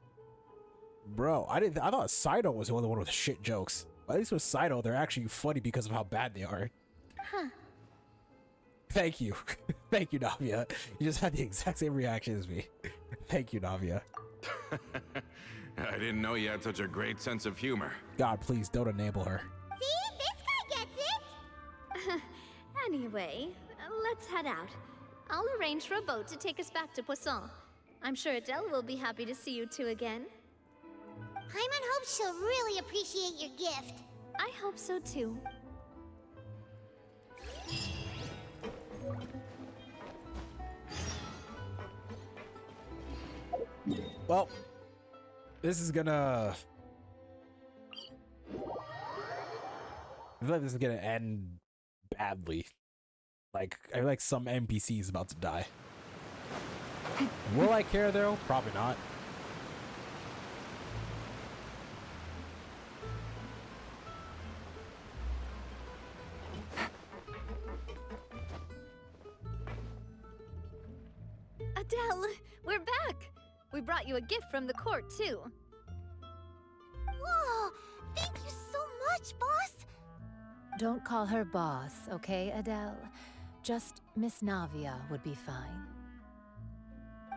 S1: Bro, I thought Saito was the one with the shit jokes. At least with Saito, they're actually funny because of how bad they are.
S2: Huh.
S1: Thank you. Thank you, Navia. You just had the exact same reaction as me. Thank you, Navia.
S7: I didn't know you had such a great sense of humor.
S1: God, please don't enable her.
S3: See? This guy gets it!
S2: Anyway, let's head out. I'll arrange for a boat to take us back to Poisson. I'm sure Adele will be happy to see you two again.
S3: Paimon hopes she'll really appreciate your gift.
S2: I hope so too.
S1: Well, this is gonna... I feel like this is gonna end badly. Like, I feel like some NPC is about to die. Will I care though? Probably not.
S2: Adele, we're back! We brought you a gift from the court, too.
S3: Whoa! Thank you so much, boss!
S4: Don't call her boss, okay, Adele? Just Miss Navia would be fine.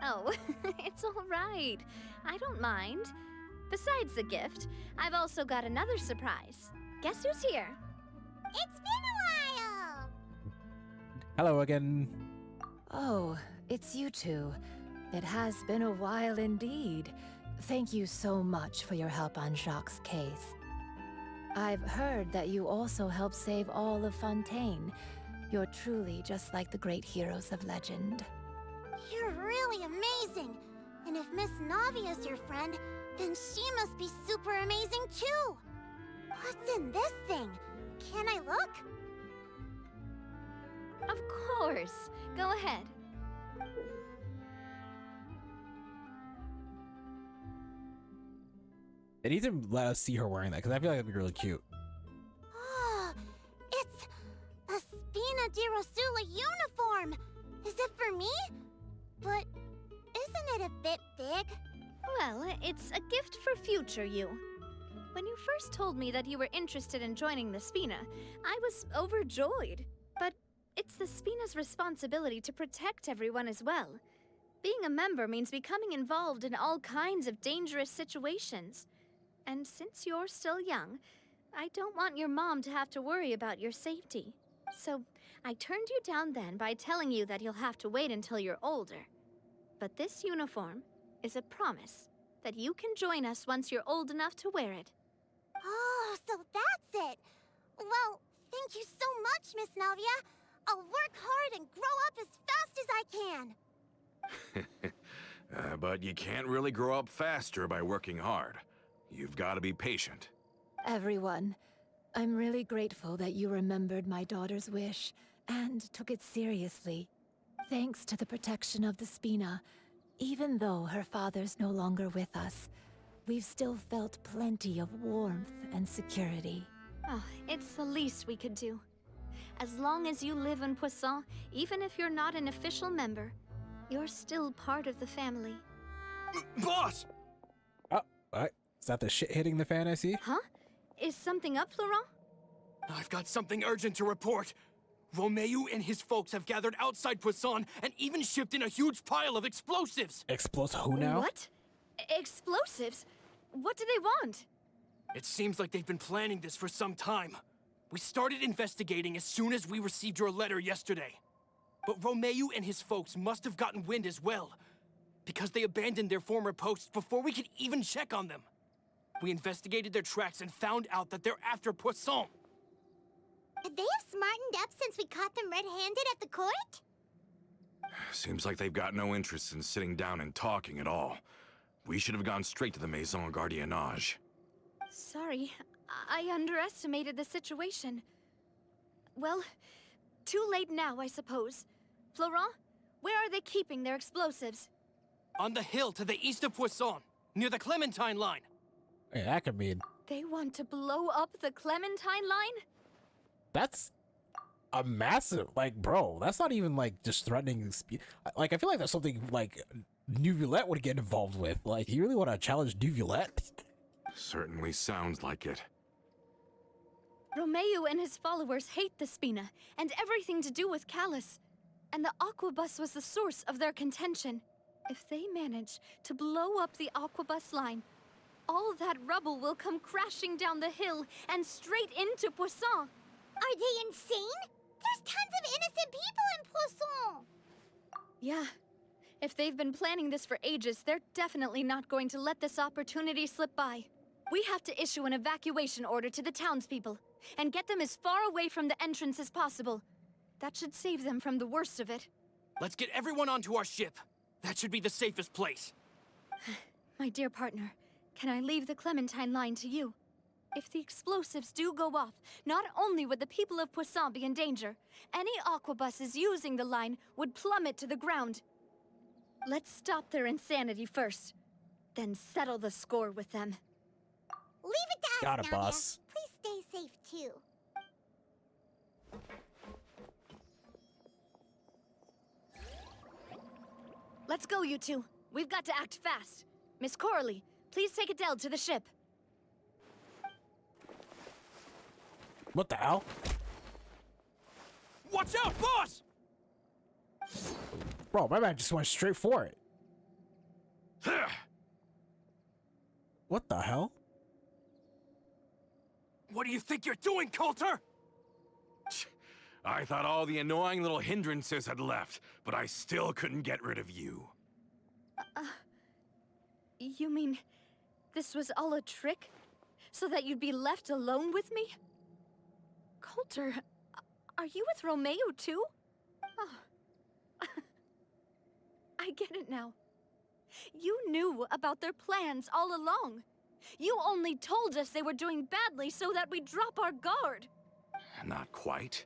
S2: Oh, it's all right. I don't mind. Besides the gift, I've also got another surprise. Guess who's here?
S3: It's been a while!
S1: Hello again.
S4: Oh, it's you two. It has been a while indeed. Thank you so much for your help on Jacques' case. I've heard that you also helped save all of Fontaine. You're truly just like the great heroes of legend.
S3: You're really amazing! And if Miss Navia's your friend, then she must be super amazing too! What's in this thing? Can I look?
S2: Of course. Go ahead.
S1: They need to let us see her wearing that because I feel like that'd be really cute.
S3: Ah, it's a Spina di Rosula uniform! Is it for me? But isn't it a bit big?
S2: Well, it's a gift for future you. When you first told me that you were interested in joining the Spina, I was overjoyed. But it's the Spina's responsibility to protect everyone as well. Being a member means becoming involved in all kinds of dangerous situations. And since you're still young, I don't want your mom to have to worry about your safety. So I turned you down then by telling you that you'll have to wait until you're older. But this uniform is a promise that you can join us once you're old enough to wear it.
S3: Oh, so that's it! Well, thank you so much, Miss Navia! I'll work hard and grow up as fast as I can!
S7: But you can't really grow up faster by working hard. You've got to be patient.
S4: Everyone, I'm really grateful that you remembered my daughter's wish and took it seriously. Thanks to the protection of the Spina, even though her father's no longer with us, we've still felt plenty of warmth and security.
S2: Oh, it's the least we could do. As long as you live in Poisson, even if you're not an official member, you're still part of the family.
S5: Boss!
S1: Oh, what? Is that the shit hitting the fan I see?
S2: Huh? Is something up, Florent?
S5: I've got something urgent to report. Romeo and his folks have gathered outside Poisson and even shipped in a huge pile of explosives.
S1: Explosive who now?
S2: What? Explosives? What do they want?
S5: It seems like they've been planning this for some time. We started investigating as soon as we received your letter yesterday. But Romeo and his folks must have gotten wind as well, because they abandoned their former posts before we could even check on them. We investigated their tracks and found out that they're after Poisson.
S3: Could they have smartened up since we caught them red-handed at the court?
S7: Seems like they've got no interest in sitting down and talking at all. We should have gone straight to the Maison Gardiennage.
S2: Sorry, I underestimated the situation. Well, too late now, I suppose. Florent, where are they keeping their explosives?
S5: On the hill to the east of Poisson, near the Clementine line.
S1: Hey, that could mean
S2: They want to blow up the Clementine line?
S1: that's a massive, like, bro, that's not even like just threatening speed. Like, I feel like that's something like Navia would get involved with. Like, you really want to challenge Navia?
S7: Certainly sounds like it.
S2: Romeo and his followers hate the Spina and everything to do with Callus. And the Aquabus was the source of their contention. If they manage to blow up the Aquabus line, all that rubble will come crashing down the hill and straight into Poisson.
S3: Are they insane? There's tons of innocent people in Poisson!
S2: Yeah. If they've been planning this for ages, they're definitely not going to let this opportunity slip by. We have to issue an evacuation order to the townspeople and get them as far away from the entrance as possible. That should save them from the worst of it.
S5: Let's get everyone onto our ship. That should be the safest place.
S2: My dear partner, can I leave the Clementine line to you? If the explosives do go off, not only would the people of Poisson be in danger, any aquabuses using the line would plummet to the ground. Let's stop their insanity first, then settle the score with them.
S3: Leave it to us,
S1: Got it,
S3: Navia.
S1: boss.
S3: Please stay safe, too.
S2: Let's go, you two. We've got to act fast. Miss Coralie, please take Adele to the ship.
S1: What the hell?
S5: Watch out, boss!
S1: Bro, my man just went straight for it. What the hell?
S5: What do you think you're doing, Coulter?
S7: I thought all the annoying little hindrances had left, but I still couldn't get rid of you.
S2: You mean this was all a trick? So that you'd be left alone with me? Coulter, are you with Romeo too? Oh. I get it now. You knew about their plans all along. You only told us they were doing badly so that we'd drop our guard.
S7: Not quite.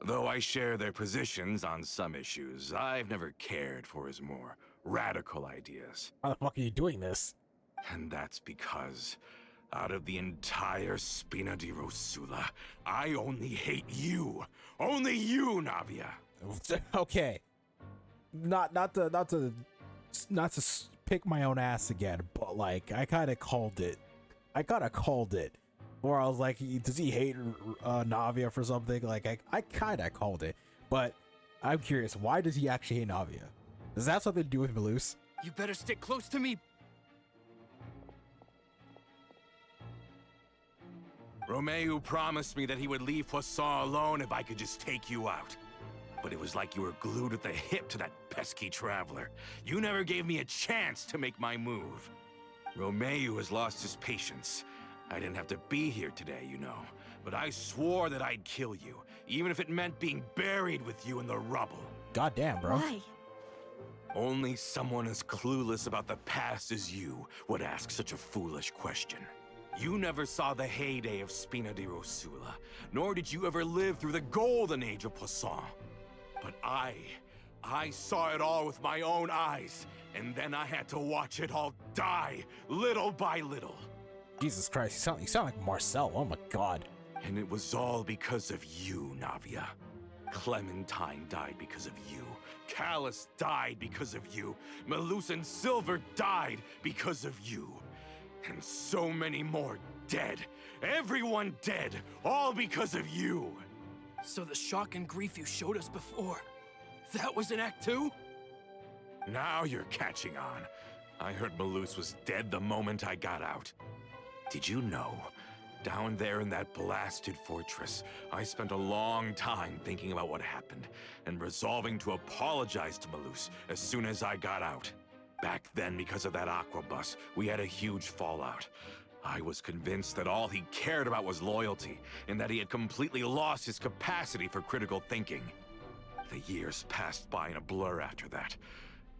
S7: Though I share their positions on some issues, I've never cared for his more radical ideas.
S1: How the fuck are you doing this?
S7: And that's because, out of the entire Spina di Rosula, I only hate you. Only you, Navia.
S1: Okay. Not to pick my own ass again, but like I kind of called it. Or I was like, does he hate Navia for something? Like I kind of called it, but I'm curious, why does he actually hate Navia? Does that have something to do with Malus?
S5: You better stick close to me.
S7: Romeo promised me that he would leave Poisson alone if I could just take you out. But it was like you were glued at the hip to that pesky traveler. You never gave me a chance to make my move. Romeo has lost his patience. I didn't have to be here today, you know, but I swore that I'd kill you, even if it meant being buried with you in the rubble.
S1: Goddamn, bro.
S2: Why?
S7: Only someone as clueless about the past as you would ask such a foolish question. You never saw the heyday of Spina di Rosula, nor did you ever live through the golden age of Poisson. But I I saw it all with my own eyes, and then I had to watch it all die, little by little.
S1: Jesus Christ, you sound like Marcel. Oh my god.
S7: And it was all because of you, Navia. Clementine died because of you. Callus died because of you. Malus and Silver died because of you. And so many more dead. Everyone dead, all because of you.
S5: So the shock and grief you showed us before, that was in Act 2?
S7: Now you're catching on. I heard Malus was dead the moment I got out. Did you know? Down there in that blasted fortress, I spent a long time thinking about what happened and resolving to apologize to Malus as soon as I got out. Back then, because of that aquabus, we had a huge fallout. I was convinced that all he cared about was loyalty and that he had completely lost his capacity for critical thinking. The years passed by in a blur after that.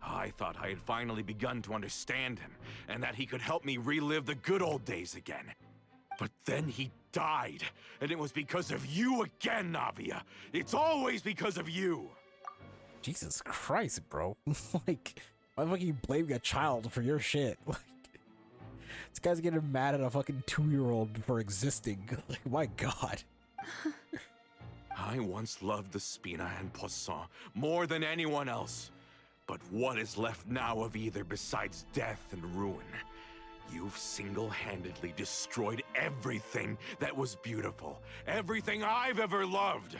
S7: I thought I had finally begun to understand him and that he could help me relive the good old days again. But then he died, and it was because of you again, Navia. It's always because of you.
S1: Jesus Christ, bro. Like, why the fuck are you blaming a child for your shit? Like, this guy's getting mad at a fucking 2-year-old for existing. Like, my god.
S7: I once loved the Spina and Poisson more than anyone else. But what is left now of either besides death and ruin? You've single-handedly destroyed everything that was beautiful. Everything I've ever loved.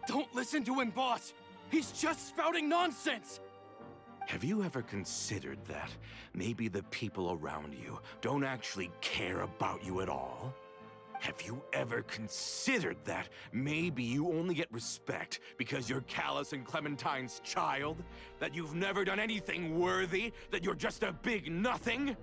S5: Don't listen to him, boss! He's just spouting nonsense!
S7: Have you ever considered that maybe the people around you don't actually care about you at all? Have you ever considered that maybe you only get respect because you're Callus and Clementine's child? That you've never done anything worthy? That you're just a big nothing?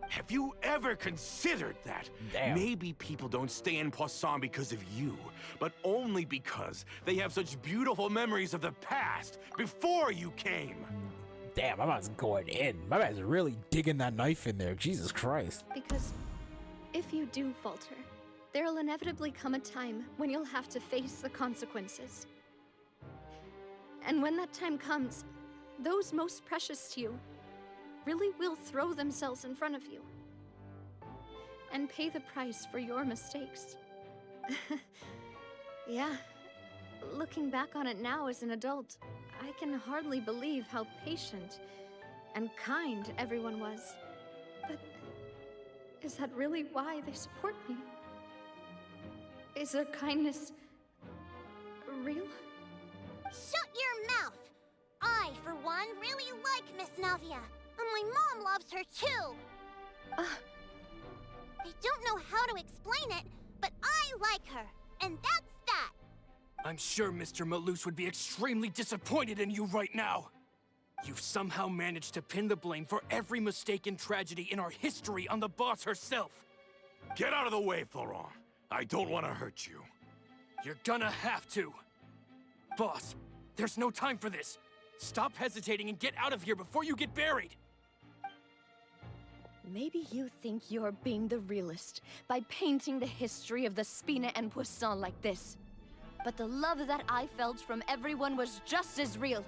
S7: Have you ever considered that?
S1: Damn.
S7: Maybe people don't stay in Poisson because of you, but only because they have such beautiful memories of the past before you came.
S1: Damn, my man's going in. My man's really digging that knife in there. Jesus Christ.
S2: Because if you do falter, there'll inevitably come a time when you'll have to face the consequences. And when that time comes, those most precious to you really will throw themselves in front of you and pay the price for your mistakes. Yeah, looking back on it now as an adult, I can hardly believe how patient and kind everyone was. But is that really why they support me? Is their kindness real?
S3: Shut your mouth! I, for one, really like Miss Navia. And my mom loves her too! I don't know how to explain it, but I like her, and that's that!
S5: I'm sure Mr. Malus would be extremely disappointed in you right now. You've somehow managed to pin the blame for every mistake and tragedy in our history on the boss herself.
S7: Get out of the way, Florent. I don't want to hurt you.
S5: You're gonna have to. Boss, there's no time for this. Stop hesitating and get out of here before you get buried.
S2: Maybe you think you're being the realist by painting the history of the Spina and Poisson like this. But the love that I felt from everyone was just as real.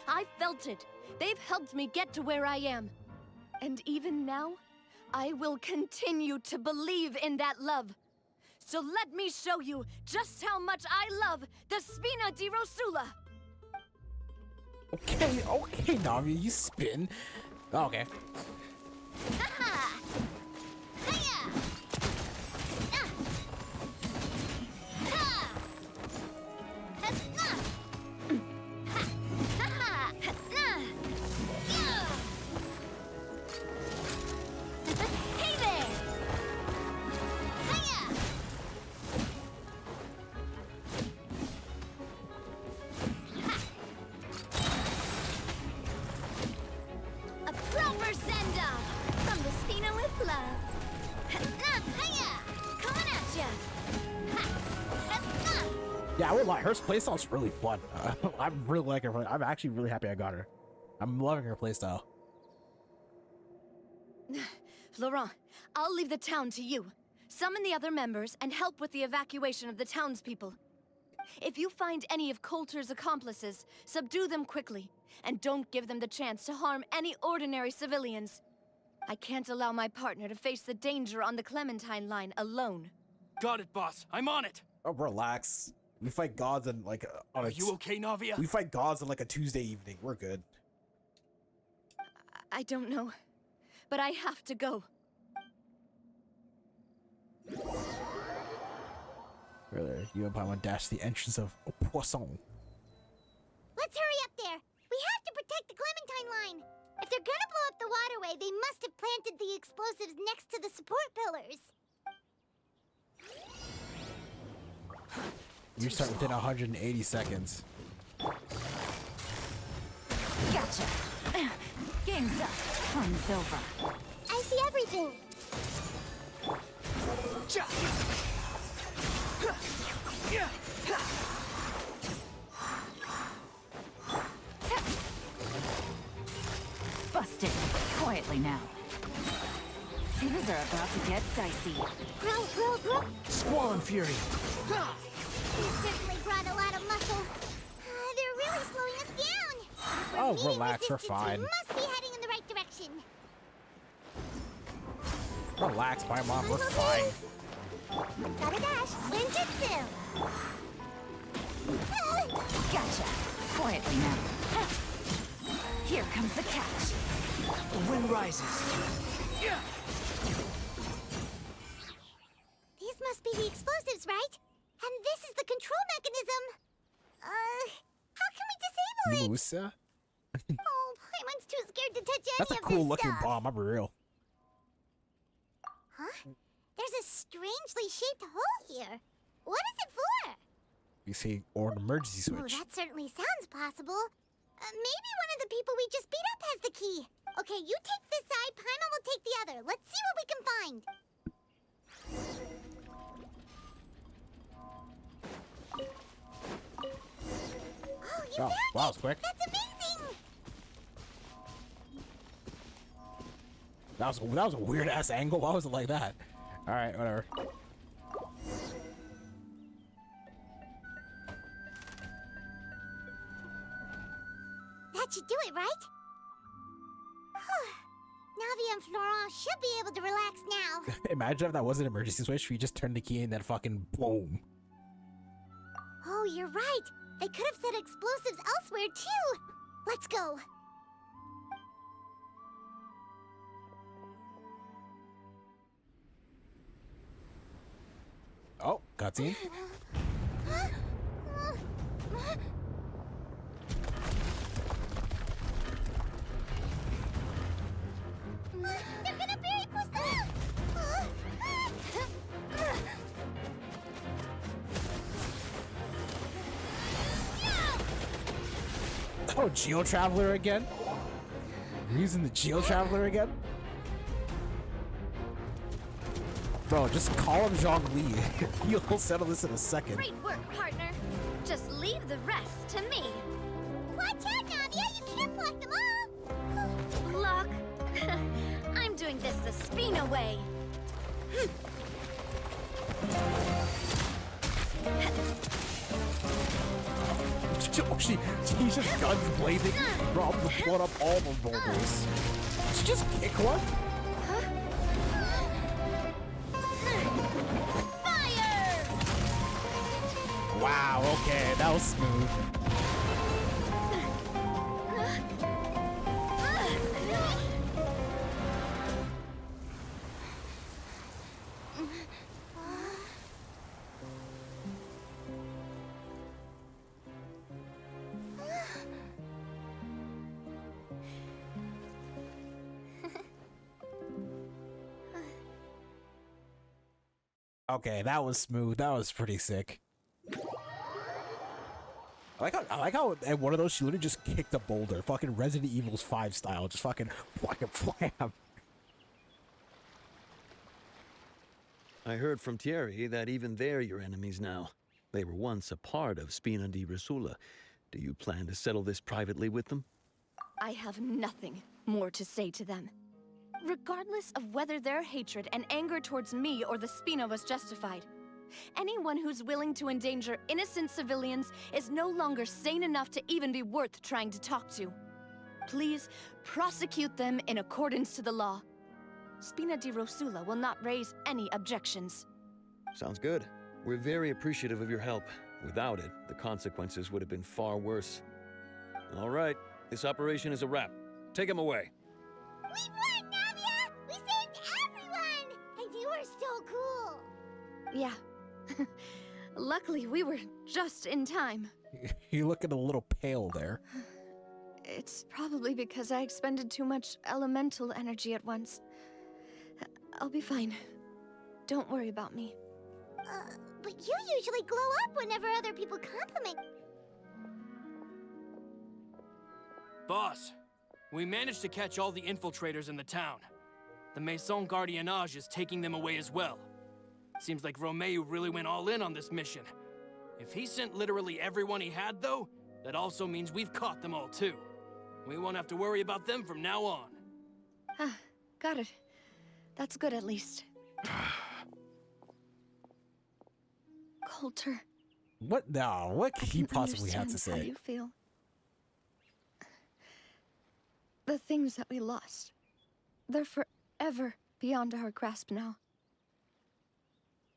S2: I felt it. They've helped me get to where I am. And even now, I will continue to believe in that love. So let me show you just how much I love the Spina di Rosula.
S1: Okay, Navia, you spin. Okay.
S3: Ha-ha! Hiya! Ah! Ha! Ha-na! Ha! Ha-ha! Ha-na! Yeah! Hey there! Hiya! A proper send-off! From the Spina with love. Hiya! Coming at ya! Ha!
S1: Yeah, I won't lie. Her playstyle's really fun. I'm really liking her. I'm actually really happy I got her. I'm loving her playstyle.
S2: Florent, I'll leave the town to you. Summon the other members and help with the evacuation of the townspeople. If you find any of Coulter's accomplices, subdue them quickly, and don't give them the chance to harm any ordinary civilians. I can't allow my partner to face the danger on the Clementine line alone.
S5: Got it, boss. I'm on it.
S1: Oh, relax. We fight gods on like on
S5: Are
S1: a
S5: you okay, Navia?
S1: we fight gods on like a Tuesday evening. We're good.
S2: I don't know, but I have to go.
S1: Brother, you and Paimon dash the entrance of Poisson.
S3: Let's hurry up there. We have to protect the Clementine line. If they're gonna blow up the waterway, they must have planted the explosives next to the support pillars.
S1: You start within 180 seconds.
S8: Gotcha. Game's up. Fun's over.
S3: I see everything.
S8: Busted. Quietly now. Things are about to get dicey.
S3: Grow.
S5: Squall and Fury.
S3: You certainly brought a lot of muscle. They're really slowing us down.
S1: Oh,
S3: Meat
S1: relax, we're
S3: resistance,
S1: fine.
S3: We must be heading in the right direction.
S1: Relax, Paimon, we're fine.
S3: Gotta dash. Ninjutsu.
S8: Gotcha. Quietly now. Here comes the catch.
S5: The wind rises.
S3: These must be the explosives, right? And this is the control mechanism. How can we disable it?
S1: Musa?
S3: Oh, Paimon's too scared to touch any
S1: That's a
S3: of
S1: cool
S3: this
S1: looking
S3: stuff.
S1: bomb, I'll be real.
S3: Huh? There's a strangely shaped hole here. What is it for?
S1: You see, or an emergency
S3: Oh,
S1: switch.
S3: that certainly sounds possible. Maybe one of the people we just beat up has the key. Okay, you take this side, Paimon will take the other. Let's see what we can find. Oh, you found
S1: wow, that
S3: it!
S1: was quick.
S3: That's amazing!
S1: That was a weird ass angle. Why was it like that? All right, whatever.
S3: That should do it, right? Navia and Florent should be able to relax now.
S1: Imagine if that was an emergency switch. We just turned the key and then fucking boom.
S3: Oh, you're right. They could have set explosives elsewhere, too. Let's go.
S1: Oh, cutscene.
S3: They're gonna bury Poisson!
S1: Oh, Geo Traveler again? We're using the Geo Traveler again? Bro, just call him Zhongli. You'll settle this in a second.
S2: Great work, partner. Just leave the rest to me.
S3: Watch out, Navia! You can't block them all!
S2: Block. I'm doing this the Spina way.
S1: Oh, she's just guns blazing. Bro, I'm gonna blow up all the boulders. Did she just kick one?
S2: Fire!
S1: Wow, okay, that was smooth. Okay, that was smooth. That was pretty sick. I like how at one of those she literally just kicked a boulder, fucking Resident Evil 5 style, just fucking wham.
S10: I heard from Thierry that even they're your enemies now. They were once a part of Spina di Rosula. Do you plan to settle this privately with them?
S2: I have nothing more to say to them. Regardless of whether their hatred and anger towards me or the Spina was justified, Anyone who's willing to endanger innocent civilians is no longer sane enough to even be worth trying to talk to. Please prosecute them in accordance to the law. Spina di Rosula will not raise any objections.
S10: Sounds good. We're very appreciative of your help. Without it, the consequences would have been far worse. All right, this operation is a wrap. Take him away.
S3: We won, Navia! We saved everyone! And you were so cool!
S2: Yeah. Luckily, we were just in time.
S1: You're looking a little pale there.
S2: It's probably because I expended too much elemental energy at once. I'll be fine. Don't worry about me.
S3: But you usually glow up whenever other people compliment.
S5: Boss, we managed to catch all the infiltrators in the town. The Maison Gardiennage is taking them away as well. Seems like Romeo really went all in on this mission. If he sent literally everyone he had, though, that also means we've caught them all too. We won't have to worry about them from now on.
S2: Got it. That's good, at least. Coulter.
S1: What? No, what could he possibly have to
S2: Understand how
S1: say?
S2: you feel. The things that we lost, they're forever beyond our grasp now.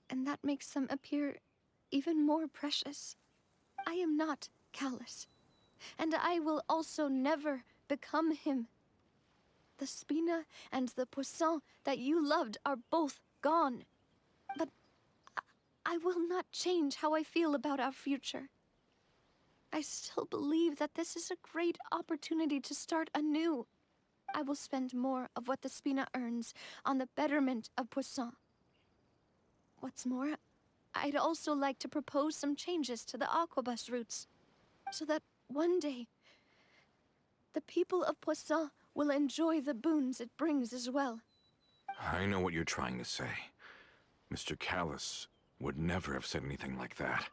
S2: And that makes them appear even more precious. I am not callous, and I will also never become him. The Spina and the Poisson that you loved are both gone. But I will not change how I feel about our future. I still believe that this is a great opportunity to start anew. I will spend more of what the Spina earns on the betterment of Poisson. What's more, I'd also like to propose some changes to the Aquabus routes, so that one day, the people of Poisson will enjoy the boons it brings as well.
S7: I know what you're trying to say. Mr. Callus would never have said anything like that.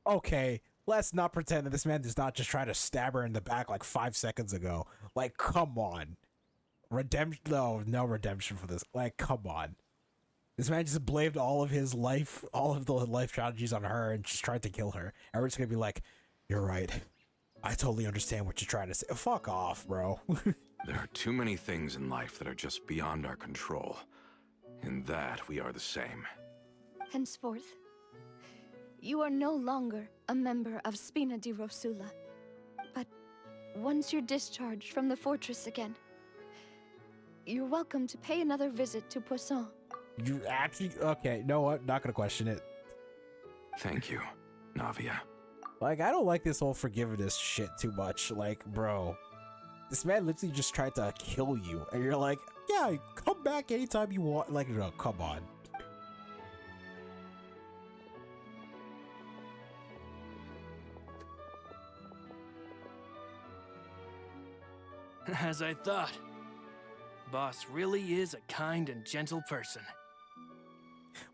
S1: Okay, let's not pretend that this man does not just try to stab her in the back like 5 seconds ago. Like, come on. Redemption? No redemption for this. Like, come on. This man just blamed all of his life, all of the life tragedies on her and just tried to kill her. And we're just gonna be like, you're right. I totally understand what you're trying to say. Fuck off, bro.
S7: There are too many things in life that are just beyond our control. In that, we are the same.
S2: Henceforth, you are no longer a member of Spina di Rosula. But once you're discharged from the fortress again, you're welcome to pay another visit to Poisson.
S1: You actually, okay, you know what? Not gonna question it.
S7: Thank you, Navia.
S1: Like, I don't like this whole forgiveness shit too much. Like, bro, this man literally just tried to kill you, and you're like, yeah, come back anytime you want. Like, no, come on.
S5: As I thought. Boss really is a kind and gentle person.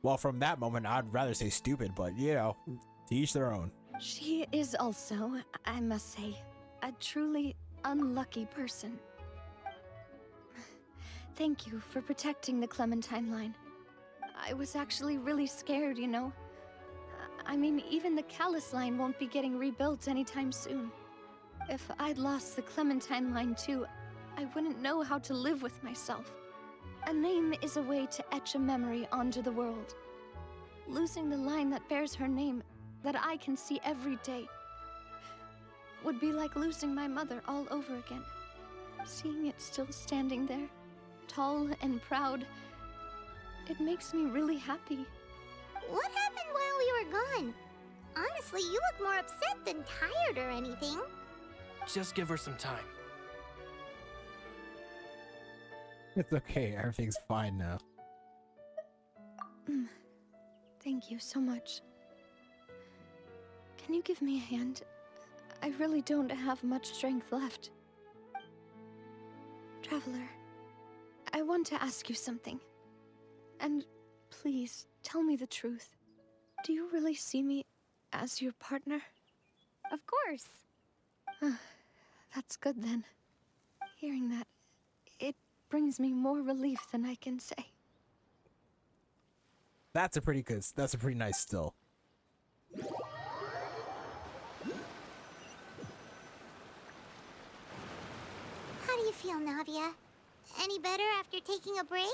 S1: Well, from that moment, I'd rather say stupid, but, you know, to each their own.
S2: She is also, I must say, a truly unlucky person. Thank you for protecting the Clementine line. I was actually really scared, you know. I mean, even the Callus line won't be getting rebuilt anytime soon. If I'd lost the Clementine line too, I wouldn't know how to live with myself. A name is a way to etch a memory onto the world. Losing the line that bears her name, that I can see every day, would be like losing my mother all over again. Seeing it still standing there, tall and proud, it makes me really happy.
S3: What happened while we were gone? Honestly, you look more upset than tired or anything.
S5: Just give her some time.
S1: It's okay, everything's fine now.
S2: Thank you so much. Can you give me a hand? I really don't have much strength left. Traveler, I want to ask you something. And please, tell me the truth. Do you really see me as your partner?
S3: Of course.
S2: That's good then. Hearing that, it brings me more relief than I can say.
S1: That's a pretty good. That's a pretty nice still.
S3: How do you feel, Navia? Any better after taking a break?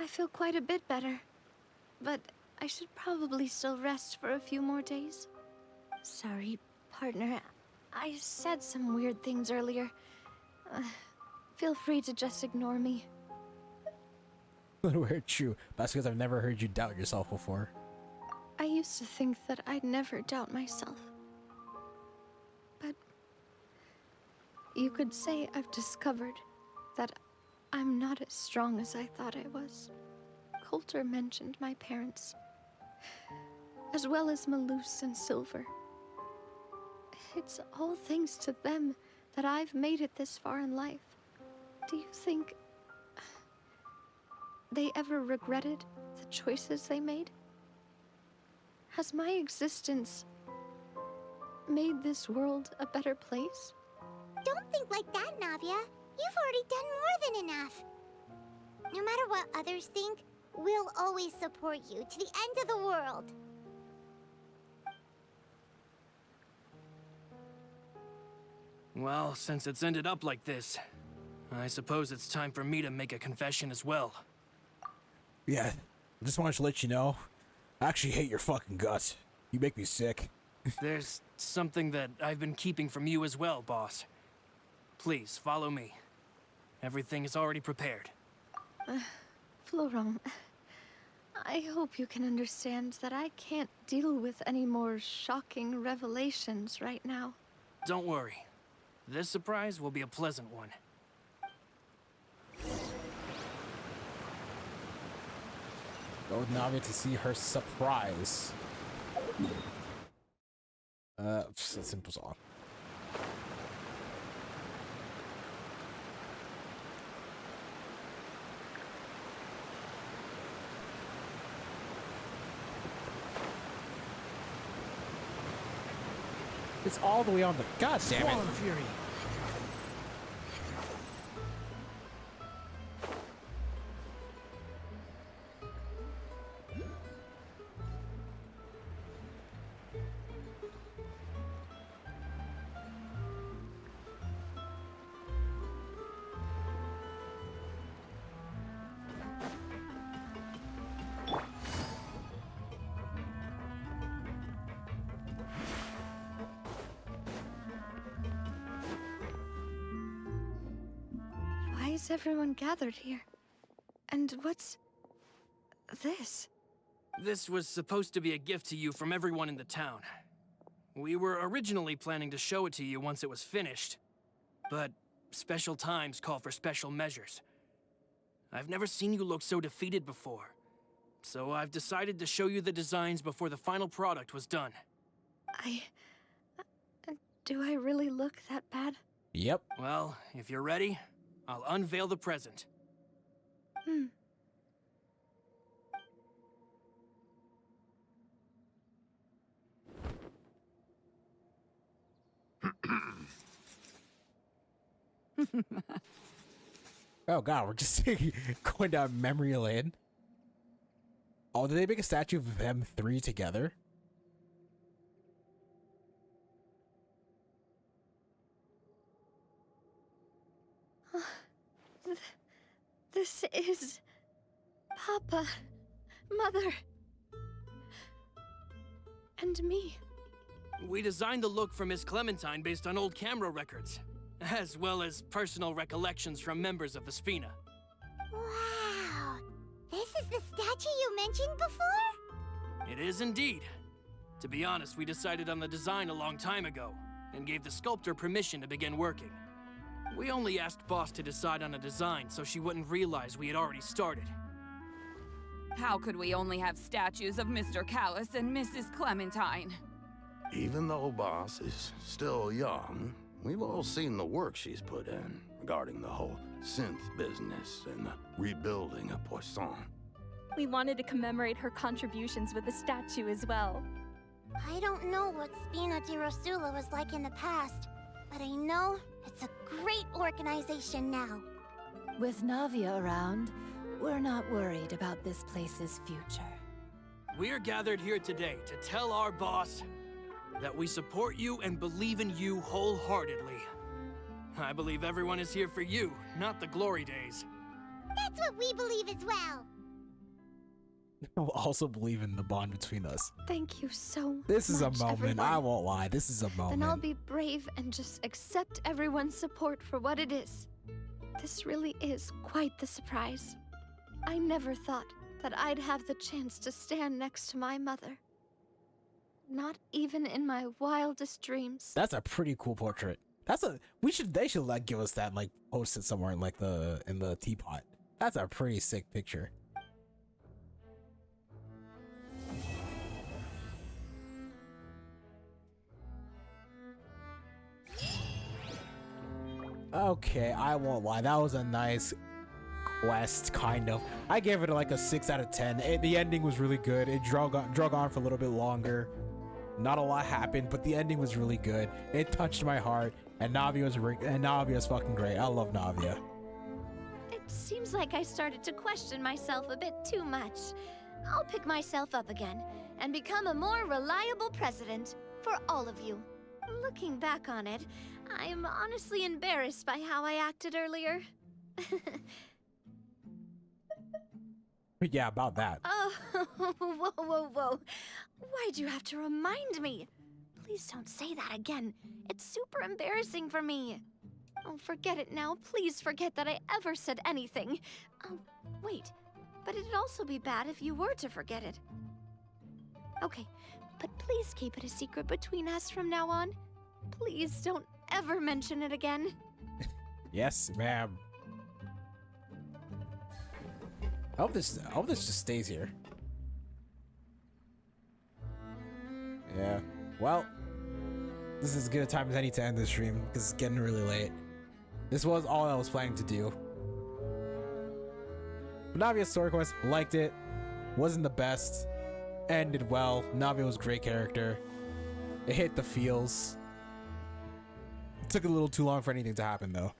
S2: I feel quite a bit better. But I should probably still rest for a few more days. Sorry, partner. I said some weird things earlier. Feel free to just ignore me.
S1: Weird, true. That's because I've never heard you doubt yourself before.
S2: I used to think that I'd never doubt myself. But you could say I've discovered that I'm not as strong as I thought I was. Coulter mentioned my parents, as well as Malus and Silver. It's all thanks to them that I've made it this far in life. Do you think they ever regretted the choices they made? Has my existence made this world a better place?
S3: Don't think like that, Navia. You've already done more than enough. No matter what others think, we'll always support you to the end of the world.
S5: Well, since it's ended up like this, I suppose it's time for me to make a confession as well.
S1: Yeah, I just wanted to let you know, I actually hate your fucking guts. You make me sick.
S5: There's something that I've been keeping from you as well, boss. Please, follow me. Everything is already prepared.
S2: Florent, I hope you can understand that I can't deal with any more shocking revelations right now.
S5: Don't worry. This surprise will be a pleasant one.
S1: Go with Navia to see her surprise. It's a simple song. It's all the way on the. God damn it!
S5: Fury.
S2: Why is everyone gathered here? And what's this?
S5: This was supposed to be a gift to you from everyone in the town. We were originally planning to show it to you once it was finished, but special times call for special measures. I've never seen you look so defeated before, so I've decided to show you the designs before the final product was done.
S2: Do I really look that bad?
S1: Yep.
S5: Well, if you're ready, I'll unveil the present.
S1: Oh god, we're just going down memory lane. Oh, did they make a statue of them three together?
S2: This is Papa, Mother, and me.
S5: We designed the look for Miss Clementine based on old camera records, as well as personal recollections from members of the Spina.
S3: Wow! This is the statue you mentioned before?
S5: It is indeed. To be honest, we decided on the design a long time ago, and gave the sculptor permission to begin working. We only asked Boss to decide on a design so she wouldn't realize we had already started.
S8: How could we only have statues of Mr. Callus and Mrs. Clementine?
S11: Even though Boss is still young, we've all seen the work she's put in regarding the whole synth business and the rebuilding of Poisson.
S12: We wanted to commemorate her contributions with a statue as well.
S3: I don't know what Spina di Rosula was like in the past, but I know it's a great organization now.
S4: With Navia around, we're not worried about this place's future.
S5: We're gathered here today to tell our boss that we support you and believe in you wholeheartedly. I believe everyone is here for you, not the glory days.
S3: That's what we believe as well.
S1: I also believe in the bond between us.
S2: Thank you so
S1: This is a
S2: much,
S1: moment.
S2: everyone.
S1: I won't lie. This is a moment.
S2: Then I'll be brave and just accept everyone's support for what it is. This really is quite the surprise. I never thought that I'd have the chance to stand next to my mother. Not even in my wildest dreams.
S1: That's a pretty cool portrait. They should like give us that and like post it somewhere in like in the teapot. That's a pretty sick picture. Okay, I won't lie. That was a nice quest, kind of. I gave it like a 6 out of 10. The ending was really good. It drug on for a little bit longer. Not a lot happened, but the ending was really good. It touched my heart, and Navia's fucking great. I love Navia.
S2: It seems like I started to question myself a bit too much. I'll pick myself up again and become a more reliable president for all of you. Looking back on it, I'm honestly embarrassed by how I acted earlier.
S1: Yeah, about that.
S2: Oh, whoa. Why'd you have to remind me? Please don't say that again. It's super embarrassing for me. Oh, forget it now. Please forget that I ever said anything. Oh, wait. But it'd also be bad if you were to forget it. Okay, but please keep it a secret between us from now on. Please don't ever mention it again.
S1: Yes, ma'am. I hope this just stays here. Yeah. Well, this is as good a time as any to end this stream because it's getting really late. This was all I was planning to do. But Navia's story quest, liked it. Wasn't the best. Ended well. Navia was a great character. It hit the feels. It took a little too long for anything to happen though.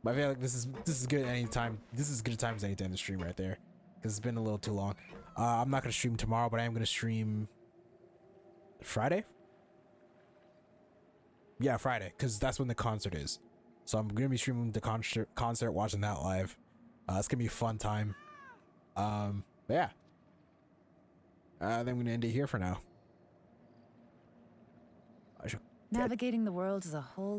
S1: But I feel like this is good any time. This is as good a time as any to end the stream right there. Because it's been a little too long. I'm not gonna stream tomorrow, but I am gonna stream Friday? Yeah, Friday, because that's when the concert is. So I'm gonna be streaming the concert, watching that live. It's gonna be a fun time. But yeah. Then we're gonna end it here for now.
S4: Navigating the world is a whole